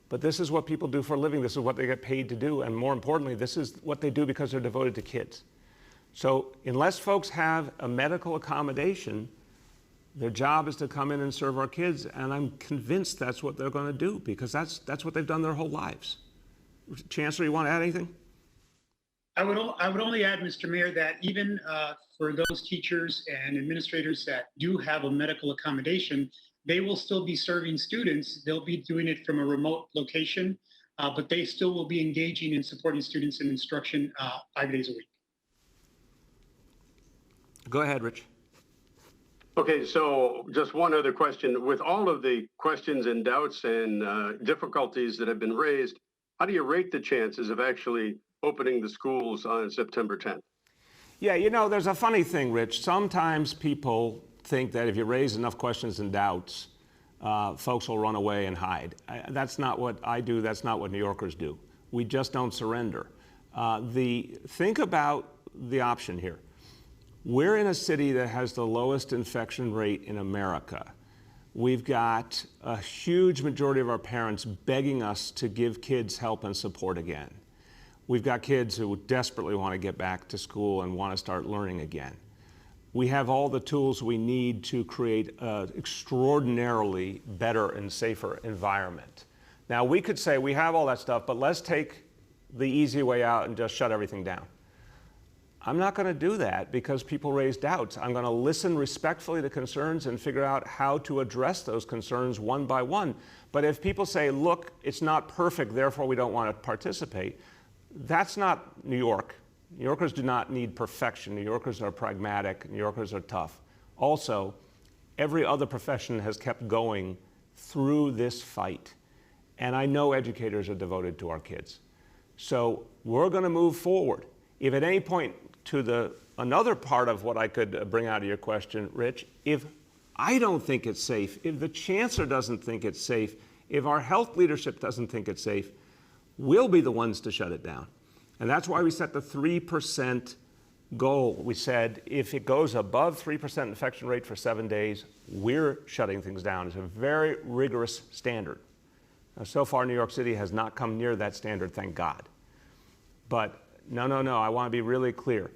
But this is what people do for a living. This is what they get paid to do. And more importantly, this is what they do because they're devoted to kids. So unless folks have a medical accommodation, their job is to come in and serve our kids. And I'm convinced that's what they're going to do because that's what they've done their whole lives. Chancellor, you want to add anything? I would only add, Mr. Mayor, that even for those teachers and administrators that do have a medical accommodation, they will still be serving students. They'll be doing it from a remote location, but they still will be engaging in supporting students in instruction 5 days a week. Go ahead, Rich. Okay, so just one other question. With all of the questions and doubts and difficulties that have been raised, how do you rate the chances of actually opening the schools on September 10th? Yeah, you know, there's a funny thing, Rich. Sometimes people think that if you raise enough questions and doubts, folks will run away and hide. That's not what I do. That's not what New Yorkers do. We just don't surrender. Think about the option here. We're in a city that has the lowest infection rate in America. We've got a huge majority of our parents begging us to give kids help and support again. We've got kids who desperately want to get back to school and want to start learning again. We have all the tools we need to create an extraordinarily better and safer environment. Now, we could say we have all that stuff, but let's take the easy way out and just shut everything down. I'm not going to do that because people raise doubts. I'm going to listen respectfully to concerns and figure out how to address those concerns one by one. But if people say, look, it's not perfect, therefore we don't want to participate, that's not New York. New Yorkers do not need perfection. New Yorkers are pragmatic. New Yorkers are tough. Also, every other profession has kept going through this fight. And I know educators are devoted to our kids. So we're going to move forward. If at any point to another part of what I could bring out of your question, Rich, if I don't think it's safe, if the chancellor doesn't think it's safe, if our health leadership doesn't think it's safe, we'll be the ones to shut it down. And that's why we set the 3% goal. We said if it goes above 3% infection rate for 7 days, we're shutting things down. It's a very rigorous standard. Now, so far, New York City has not come near that standard, thank God. But no, I want to be really clear.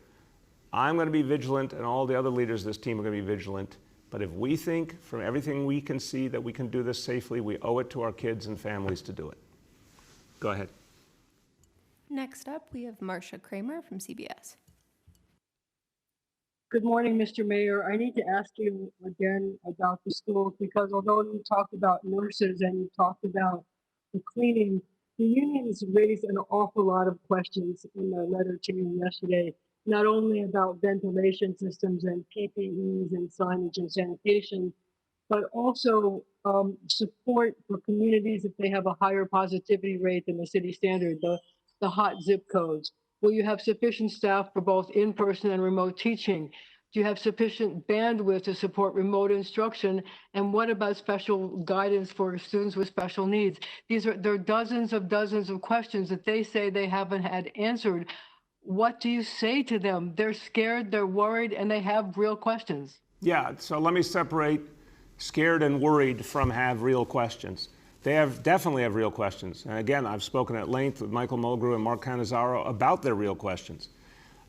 I'm going to be vigilant, and all the other leaders of this team are going to be vigilant. But if we think, from everything we can see, that we can do this safely, we owe it to our kids and families to do it. Go ahead. Next up, we have Marcia Kramer from CBS. Good morning, Mr. Mayor. I need to ask you again about the schools because although you talked about nurses and you talked about the cleaning, the unions raised an awful lot of questions in their letter to you yesterday, not only about ventilation systems and PPEs and signage and sanitation, but also support for communities if they have a higher positivity rate than the city standard, the hot zip codes. Will you have sufficient staff for both in-person and remote teaching? Do you have sufficient bandwidth to support remote instruction? And what about special guidance for students with special needs? There are dozens of questions that they say they haven't had answered. What do you say to them? They're scared, they're worried, and they have real questions. Yeah, so let me separate scared and worried from have real questions. They definitely have real questions. And again, I've spoken at length with Michael Mulgrew and Mark Cannizzaro about their real questions.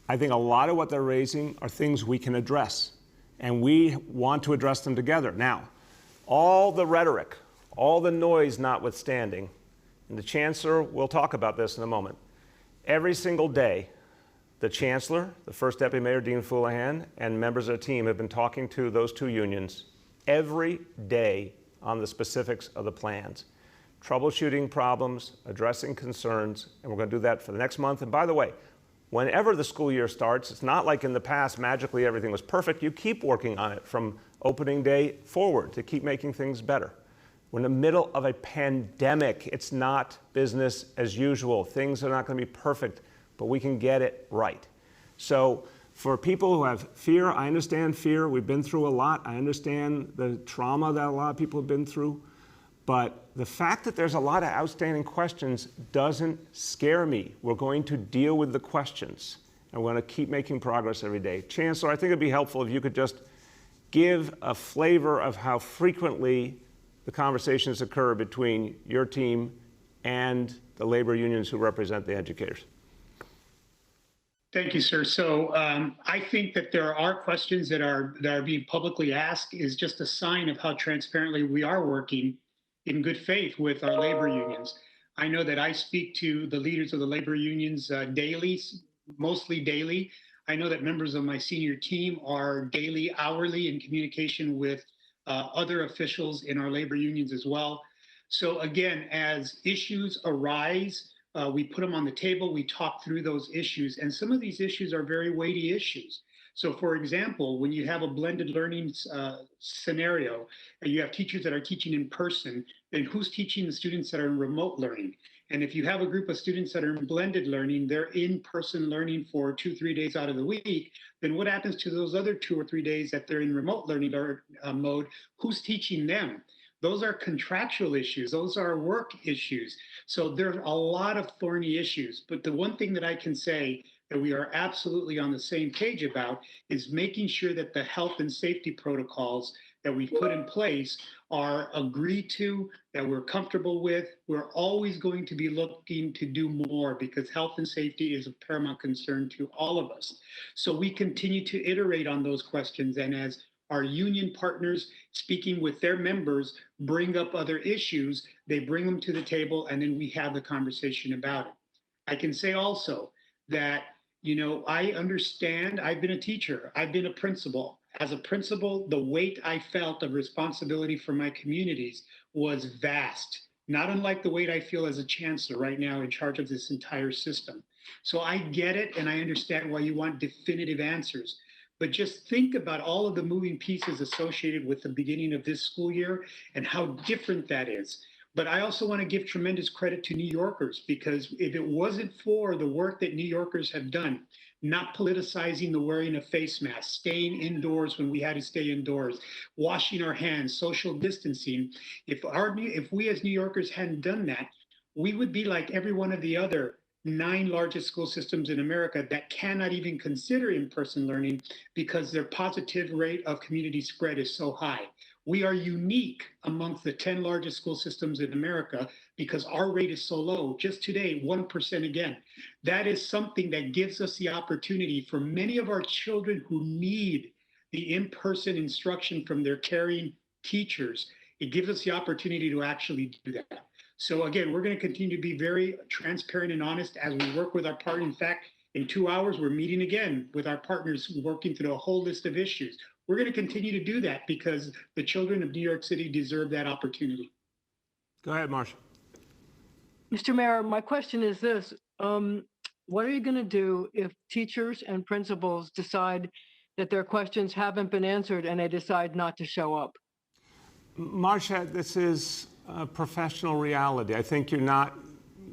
I think a lot of what they're raising are things we can address, and we want to address them together. Now, all the rhetoric, all the noise notwithstanding, and the Chancellor will talk about this in a moment, every single day, the Chancellor, the First Deputy Mayor, Dean Foulahan, and members of the team have been talking to those two unions every day on the specifics of the plans, troubleshooting problems, addressing concerns, and we're going to do that for the next month. And by the way, whenever the school year starts, it's not like in the past magically everything was perfect. You keep working on it from opening day forward to keep making things better. We're in the middle of a pandemic. It's not business as usual. Things are not going to be perfect, but we can get it right. So for people who have fear, I understand fear. We've been through a lot. I understand the trauma that a lot of people have been through. But the fact that there's a lot of outstanding questions doesn't scare me. We're going to deal with the questions, and we're going to keep making progress every day. Chancellor, I think it'd be helpful if you could just give a flavor of how frequently the conversations occur between your team and the labor unions who represent the educators. Thank you, sir. So I think that there are questions that are being publicly asked is just a sign of how transparently we are working in good faith with our labor unions. I know that I speak to the leaders of the labor unions daily, mostly daily. I know that members of my senior team are daily, hourly in communication with other officials in our labor unions as well. So again, as issues arise, we put them on the table, we talk through those issues, and some of these issues are very weighty issues. So for example, when you have a blended learning scenario, and you have teachers that are teaching in person, then who's teaching the students that are in remote learning? And if you have a group of students that are in blended learning, they're in-person learning for 2-3 days out of the week, then what happens to those other 2 or 3 days that they're in remote learning mode? Who's teaching them? Those are contractual issues. Those are work issues. So there's a lot of thorny issues. But the one thing that I can say that we are absolutely on the same page about is making sure that the health and safety protocols that we've put in place are agreed to, that we're comfortable with. We're always going to be looking to do more because health and safety is a paramount concern to all of us. So we continue to iterate on those questions, and as our union partners speaking with their members bring up other issues, they bring them to the table, and then we have the conversation about it. I can say also that, you know, I understand, I've been a teacher, I've been a principal. As a principal, the weight I felt of responsibility for my communities was vast, not unlike the weight I feel as a chancellor right now in charge of this entire system. So I get it, and I understand why you want definitive answers. But just think about all of the moving pieces associated with the beginning of this school year and how different that is. But I also want to give tremendous credit to New Yorkers, because if it wasn't for the work that New Yorkers have done, not politicizing the wearing of face masks, staying indoors when we had to stay indoors, washing our hands, social distancing, if we as New Yorkers hadn't done that, we would be like every one of the other 9 largest school systems in America that cannot even consider in-person learning because their positive rate of community spread is so high. We are unique amongst the 10 largest school systems in America because our rate is so low. Just today, 1% again. That is something that gives us the opportunity for many of our children who need the in-person instruction from their caring teachers. It gives us the opportunity to actually do that. So again, we're going to continue to be very transparent and honest as we work with our partners. In fact, in 2 hours, we're meeting again with our partners, working through a whole list of issues. We're going to continue to do that because the children of New York City deserve that opportunity. Go ahead, Marcia. Mr. Mayor, my question is this. What are you going to do if teachers and principals decide that their questions haven't been answered and they decide not to show up? Marcia, this is a professional reality. I think you're not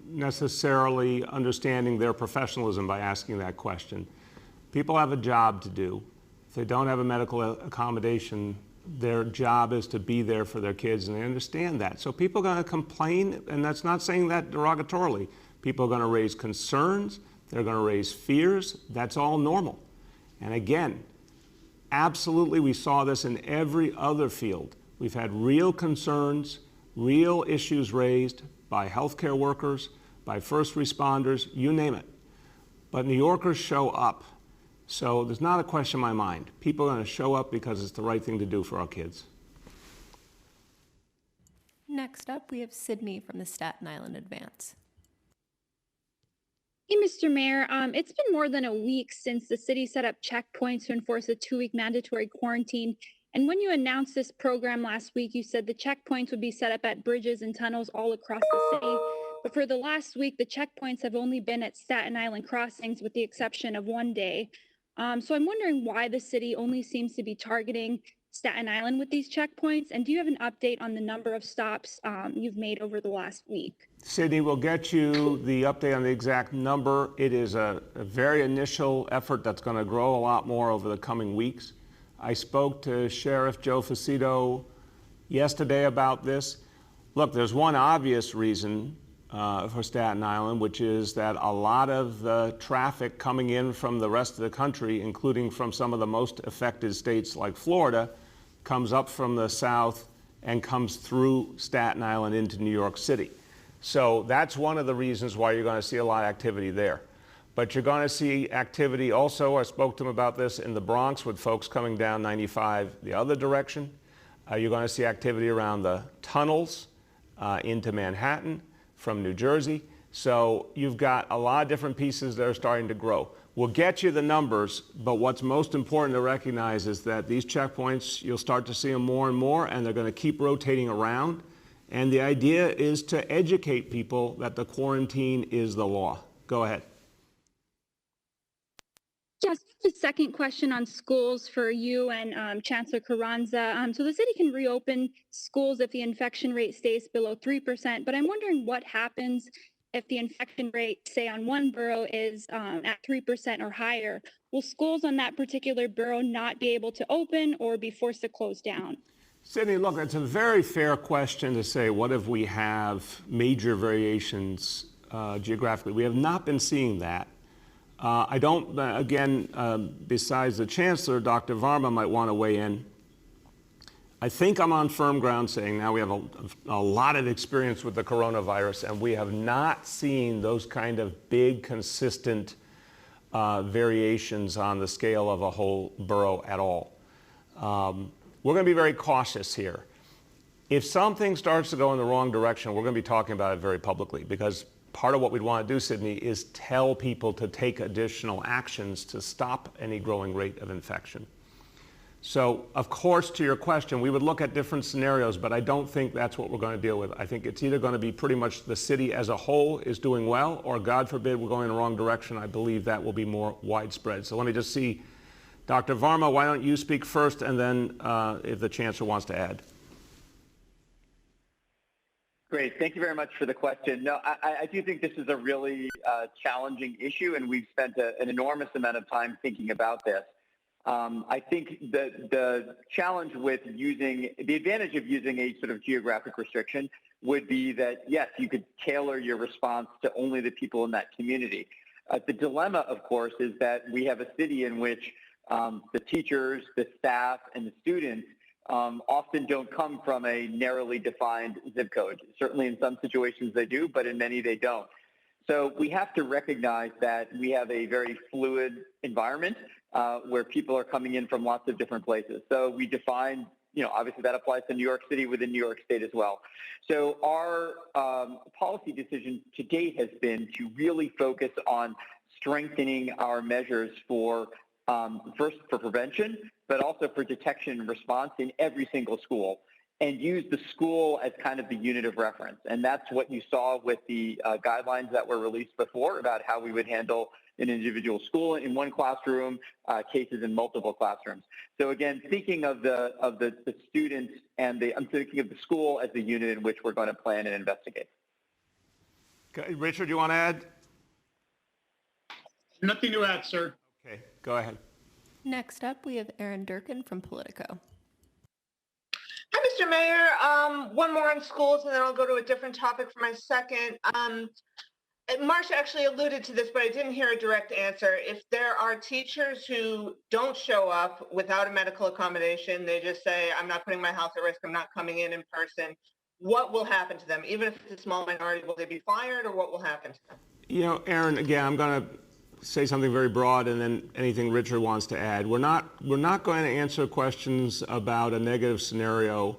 necessarily understanding their professionalism by asking that question. People have a job to do. If they don't have a medical accommodation, their job is to be there for their kids, and they understand that. So people are going to complain, and that's not saying that derogatorily. People are going to raise concerns. They're going to raise fears. That's all normal. And again, absolutely, we saw this in every other field. We've had real concerns, real issues raised by healthcare workers, by first responders, you name it. But New Yorkers show up. So there's not a question in my mind. People are going to show up because it's the right thing to do for our kids. Next up, we have Sydney from the Staten Island Advance. Hey, Mr. Mayor, it's been more than a week since the city set up checkpoints to enforce a 2-week mandatory quarantine. And when you announced this program last week, you said the checkpoints would be set up at bridges and tunnels all across the city. But for the last week, the checkpoints have only been at Staten Island crossings with the exception of one day. So I'm wondering why the city only seems to be targeting Staten Island with these checkpoints. And do you have an update on the number of stops you've made over the last week? Sydney will get you the update on the exact number. It is a very initial effort that's going to grow a lot more over the coming weeks. I spoke to Sheriff Joe Facito yesterday about this. Look, there's one obvious reason for Staten Island, which is that a lot of the traffic coming in from the rest of the country, including from some of the most affected states like Florida, comes up from the south and comes through Staten Island into New York City. So that's one of the reasons why you're going to see a lot of activity there. But you're going to see activity also, I spoke to him about this, in the Bronx with folks coming down 95 the other direction. You're going to see activity around the tunnels into Manhattan from New Jersey. So you've got a lot of different pieces that are starting to grow. We'll get you the numbers, but what's most important to recognize is that these checkpoints, you'll start to see them more and more, and they're going to keep rotating around. And the idea is to educate people that the quarantine is the law. Go ahead. Yes, the second question on schools for you and Chancellor Carranza. So the city can reopen schools if the infection rate stays below 3%, but I'm wondering what happens if the infection rate, say on one borough, is at 3% or higher. Will schools on that particular borough not be able to open or be forced to close down? Sydney, look, it's a very fair question to say, what if we have major variations geographically? We have not been seeing that. I don't, again, besides the Chancellor, Dr. Varma might want to weigh in. I think I'm on firm ground saying now we have a lot of experience with the coronavirus, and we have not seen those kind of big, consistent variations on the scale of a whole borough at all. We're going to be very cautious here. If something starts to go in the wrong direction, we're going to be talking about it very publicly, because part of what we'd want to do, Sydney, is tell people to take additional actions to stop any growing rate of infection. So, of course, to your question, we would look at different scenarios, but I don't think that's what we're going to deal with. I think it's either going to be pretty much the city as a whole is doing well, or God forbid we're going in the wrong direction. I believe that will be more widespread. So let me just see, Dr. Varma, why don't you speak first, and then if the Chancellor wants to add. Great. Thank you very much for the question. No, I do think this is a really challenging issue, and we've spent an enormous amount of time thinking about this. I think the challenge with the advantage of using a sort of geographic restriction would be that, yes, you could tailor your response to only the people in that community. The dilemma, of course, is that we have a city in which the teachers, the staff, and the students often don't come from a narrowly defined zip code. Certainly in some situations they do, but in many they don't. So we have to recognize that we have a very fluid environment where people are coming in from lots of different places. So we define, obviously that applies to New York City within New York State as well. So our policy decision to date has been to really focus on strengthening our measures for first for prevention, but also for detection and response in every single school, and use the school as kind of the unit of reference. And that's what you saw with the guidelines that were released before about how we would handle an individual school in one classroom, cases in multiple classrooms. So again, thinking of the students and I'm thinking of the school as the unit in which we're going to plan and investigate. Okay. Richard, do you want to add? Nothing to add, sir. Okay, go ahead. Next up, we have Aaron Durkin from Politico. Hi, Mr. Mayor. One more on schools, and then I'll go to a different topic for my second. Marcia actually alluded to this, but I didn't hear a direct answer. If there are teachers who don't show up without a medical accommodation, they just say, I'm not putting my health at risk, I'm not coming in person, what will happen to them? Even if it's a small minority, will they be fired, or what will happen to them? Aaron, again, I'm going to say something very broad, and then anything Richard wants to add. We're not going to answer questions about a negative scenario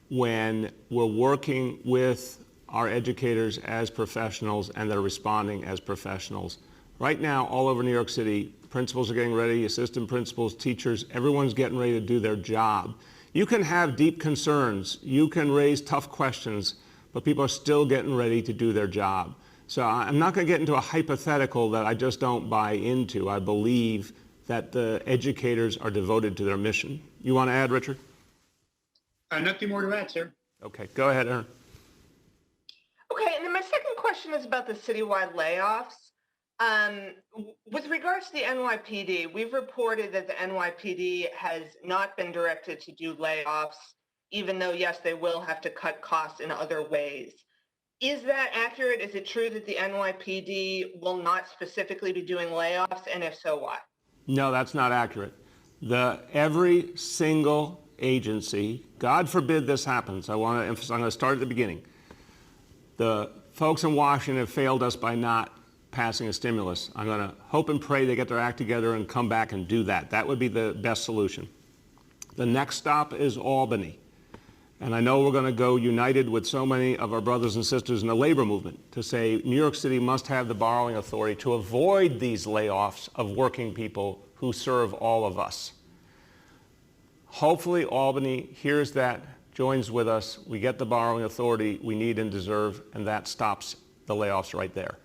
when we're working with our educators as professionals and they're responding as professionals. Right now, all over New York City, principals are getting ready, assistant principals, teachers, everyone's getting ready to do their job. You can have deep concerns, you can raise tough questions, but people are still getting ready to do their job. So I'm not going to get into a hypothetical that I just don't buy into. I believe that the educators are devoted to their mission. You want to add, Richard? Nothing more to add, sir. Okay, go ahead, Aaron. Okay, and then my second question is about the citywide layoffs. With regards to the NYPD, we've reported that the NYPD has not been directed to do layoffs, even though, yes, they will have to cut costs in other ways. Is that accurate? Is it true that the NYPD will not specifically be doing layoffs, and if so, why? No, that's not accurate. Every single agency, God forbid this happens, I'm going to start at the beginning. The folks in Washington have failed us by not passing a stimulus. I'm going to hope and pray they get their act together and come back and do that. That would be the best solution. The next stop is Albany. And I know we're going to go united with so many of our brothers and sisters in the labor movement to say New York City must have the borrowing authority to avoid these layoffs of working people who serve all of us. Hopefully Albany hears that, joins with us, we get the borrowing authority we need and deserve, and that stops the layoffs right there.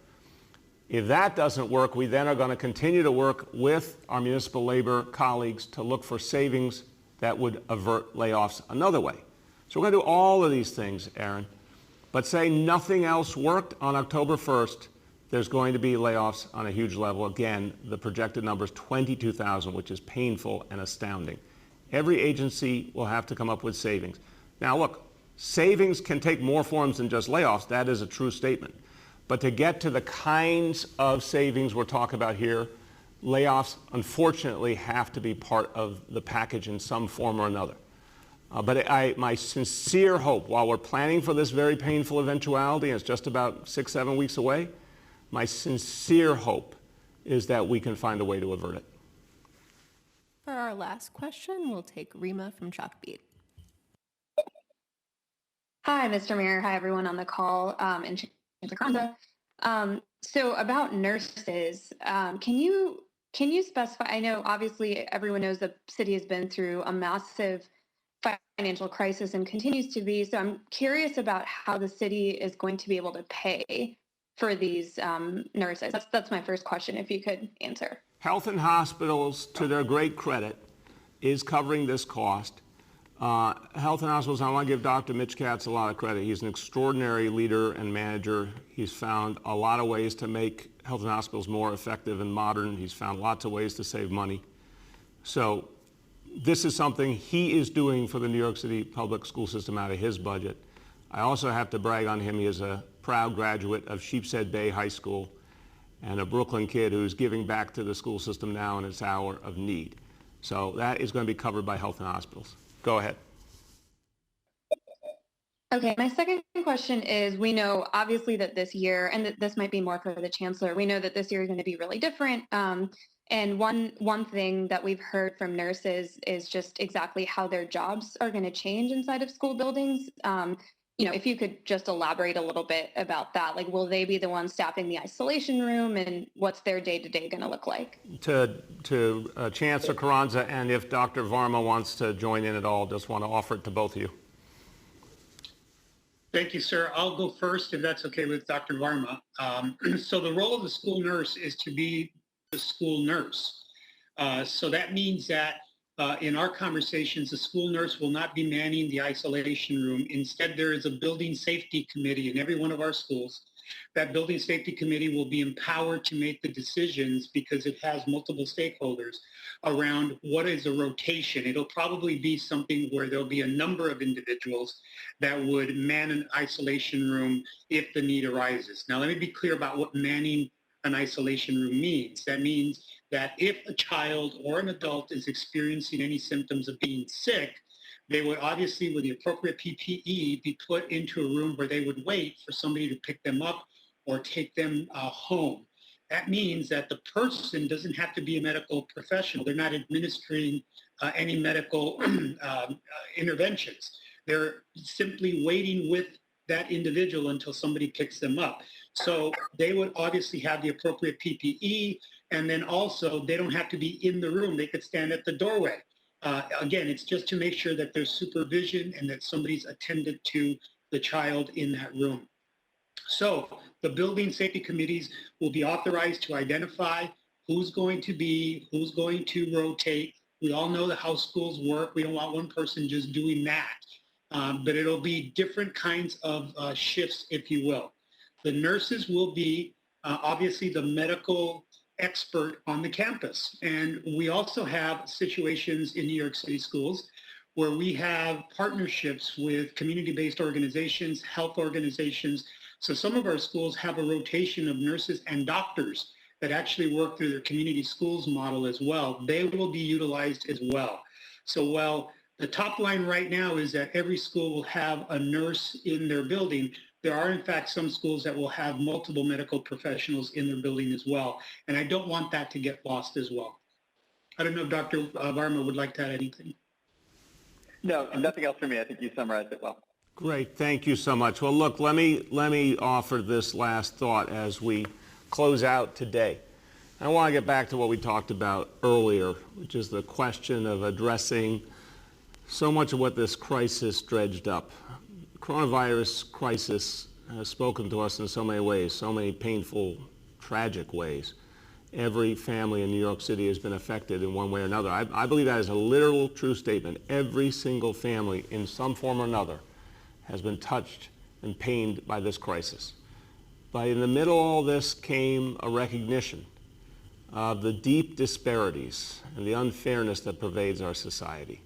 If that doesn't work, we then are going to continue to work with our municipal labor colleagues to look for savings that would avert layoffs another way. So we're going to do all of these things, Aaron. But say nothing else worked on October 1st, there's going to be layoffs on a huge level. Again, the projected number is 22,000, which is painful and astounding. Every agency will have to come up with savings. Now look, savings can take more forms than just layoffs. That is a true statement. But to get to the kinds of savings we're talking about here, layoffs unfortunately have to be part of the package in some form or another. But my sincere hope, while we're planning for this very painful eventuality, and it's just about 6-7 weeks away, my sincere hope is that we can find a way to avert it. For our last question, we'll take Rima from Chalkbeat. Hi, Mr. Mayor. Hi, everyone on the call in Chancellor Carranza. So about nurses, can you specify, I know obviously everyone knows the city has been through a massive financial crisis and continues to be, so I'm curious about how the city is going to be able to pay for these nurses. That's my first question, if you could answer. Health and hospitals, to their great credit, is covering this cost. Health and hospitals, I want to give Dr. Mitch Katz a lot of credit. He's an extraordinary leader and manager. He's found a lot of ways to make health and hospitals more effective and modern. He's found lots of ways to save money. So this is something he is doing for the New York City public school system out of his budget. I also have to brag on him. He is a proud graduate of Sheepshead Bay High School and a Brooklyn kid who's giving back to the school system now in its hour of need. So that is going to be covered by health and hospitals. Go ahead. Okay, my second question is, we know obviously that this year, and this might be more for the chancellor, we know that this year is going to be really different. And one thing that we've heard from nurses is just exactly how their jobs are going to change inside of school buildings. If you could just elaborate a little bit about that, like, will they be the ones staffing the isolation room, and what's their day-to-day going to look like? To Chancellor Carranza, and if Dr. Varma wants to join in at all, just want to offer it to both of you. Thank you, sir. I'll go first, if that's okay with Dr. Varma. So the role of the school nurse is to be the school nurse. So that means that in our conversations, the school nurse will not be manning the isolation room. Instead, there is a building safety committee in every one of our schools. That building safety committee will be empowered to make the decisions, because it has multiple stakeholders, around what is a rotation. It'll probably be something where there'll be a number of individuals that would man an isolation room if the need arises. Now, let me be clear about what manning an isolation room means. That means that if a child or an adult is experiencing any symptoms of being sick, they would obviously, with the appropriate PPE, be put into a room where they would wait for somebody to pick them up or take them home. That means that the person doesn't have to be a medical professional. They're not administering any medical interventions. They're simply waiting with that individual until somebody picks them up. So they would obviously have the appropriate PPE, and then also they don't have to be in the room. They could stand at the doorway. Again, it's just to make sure that there's supervision and that somebody's attended to the child in that room. So the building safety committees will be authorized to identify who's going to rotate. We all know how schools work. We don't want one person just doing that. But it'll be different kinds of shifts, if you will. The nurses will be obviously the medical expert on the campus. And we also have situations in New York City schools where we have partnerships with community-based organizations, health organizations. So some of our schools have a rotation of nurses and doctors that actually work through their community schools model as well. They will be utilized as well. So while the top line right now is that every school will have a nurse in their building, there are in fact some schools that will have multiple medical professionals in their building as well. And I don't want that to get lost as well. I don't know if Dr. Varma would like to add anything. No, nothing else for me. I think you summarized it well. Great, thank you so much. Well, look, let me offer this last thought as we close out today. I want to get back to what we talked about earlier, which is the question of addressing so much of what this crisis dredged up. The coronavirus crisis has spoken to us in so many ways, so many painful, tragic ways. Every family in New York City has been affected in one way or another. I believe that is a literal, true statement. Every single family in some form or another has been touched and pained by this crisis. But in the middle of all this came a recognition of the deep disparities and the unfairness that pervades our society.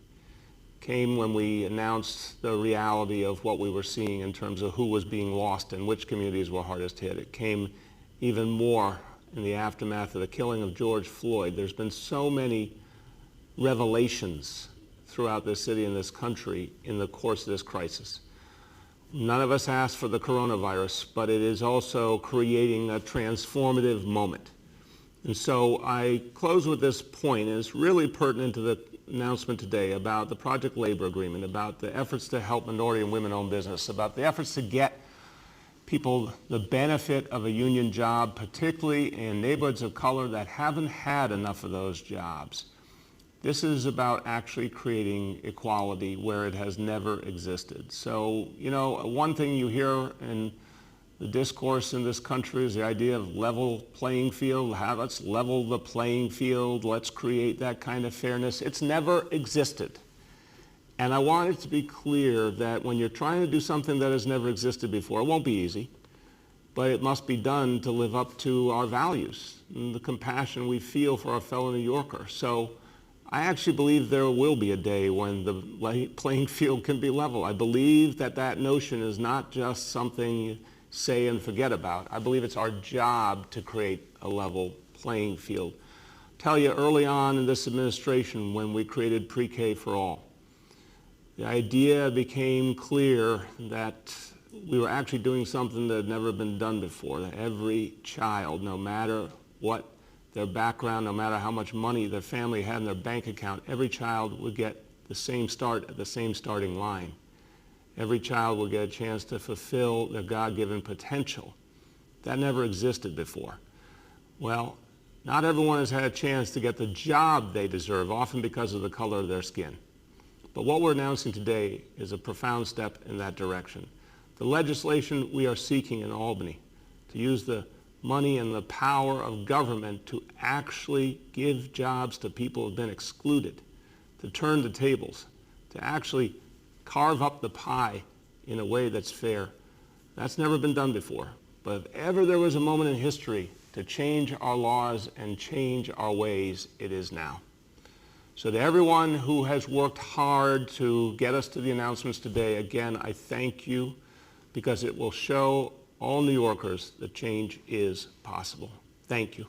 Came when we announced the reality of what we were seeing in terms of who was being lost and which communities were hardest hit. It came even more in the aftermath of the killing of George Floyd. There's been so many revelations throughout this city and this country in the course of this crisis. None of us asked for the coronavirus, but it is also creating a transformative moment. And so I close with this point, and it's really pertinent to the announcement today about the Project Labor Agreement, about the efforts to help minority and women-owned business, about the efforts to get people the benefit of a union job, particularly in neighborhoods of color that haven't had enough of those jobs. This is about actually creating equality where it has never existed. So, you know, one thing you hear in the discourse in this country is the idea of level playing field. Let's level the playing field. Let's create that kind of fairness. It's never existed. And I want it to be clear that when you're trying to do something that has never existed before, it won't be easy, but it must be done to live up to our values and the compassion we feel for our fellow New Yorker. So I actually believe there will be a day when the playing field can be level. I believe that that notion is not just something you say and forget about. I believe it's our job to create a level playing field. I'll tell you, early on in this administration, when we created pre-K for all, the idea became clear that we were actually doing something that had never been done before, that every child, no matter what their background, no matter how much money their family had in their bank account, every child would get the same start at the same starting line. Every child would get a chance to fulfill their God-given potential. That never existed before. Well, not everyone has had a chance to get the job they deserve, often because of the color of their skin. But what we're announcing today is a profound step in that direction. The legislation we are seeking in Albany to use the money and the power of government to actually give jobs to people who have been excluded, to turn the tables, to actually carve up the pie in a way that's fair. That's never been done before. But if ever there was a moment in history to change our laws and change our ways, it is now. So to everyone who has worked hard to get us to the announcements today, again, I thank you because it will show all New Yorkers that change is possible. Thank you.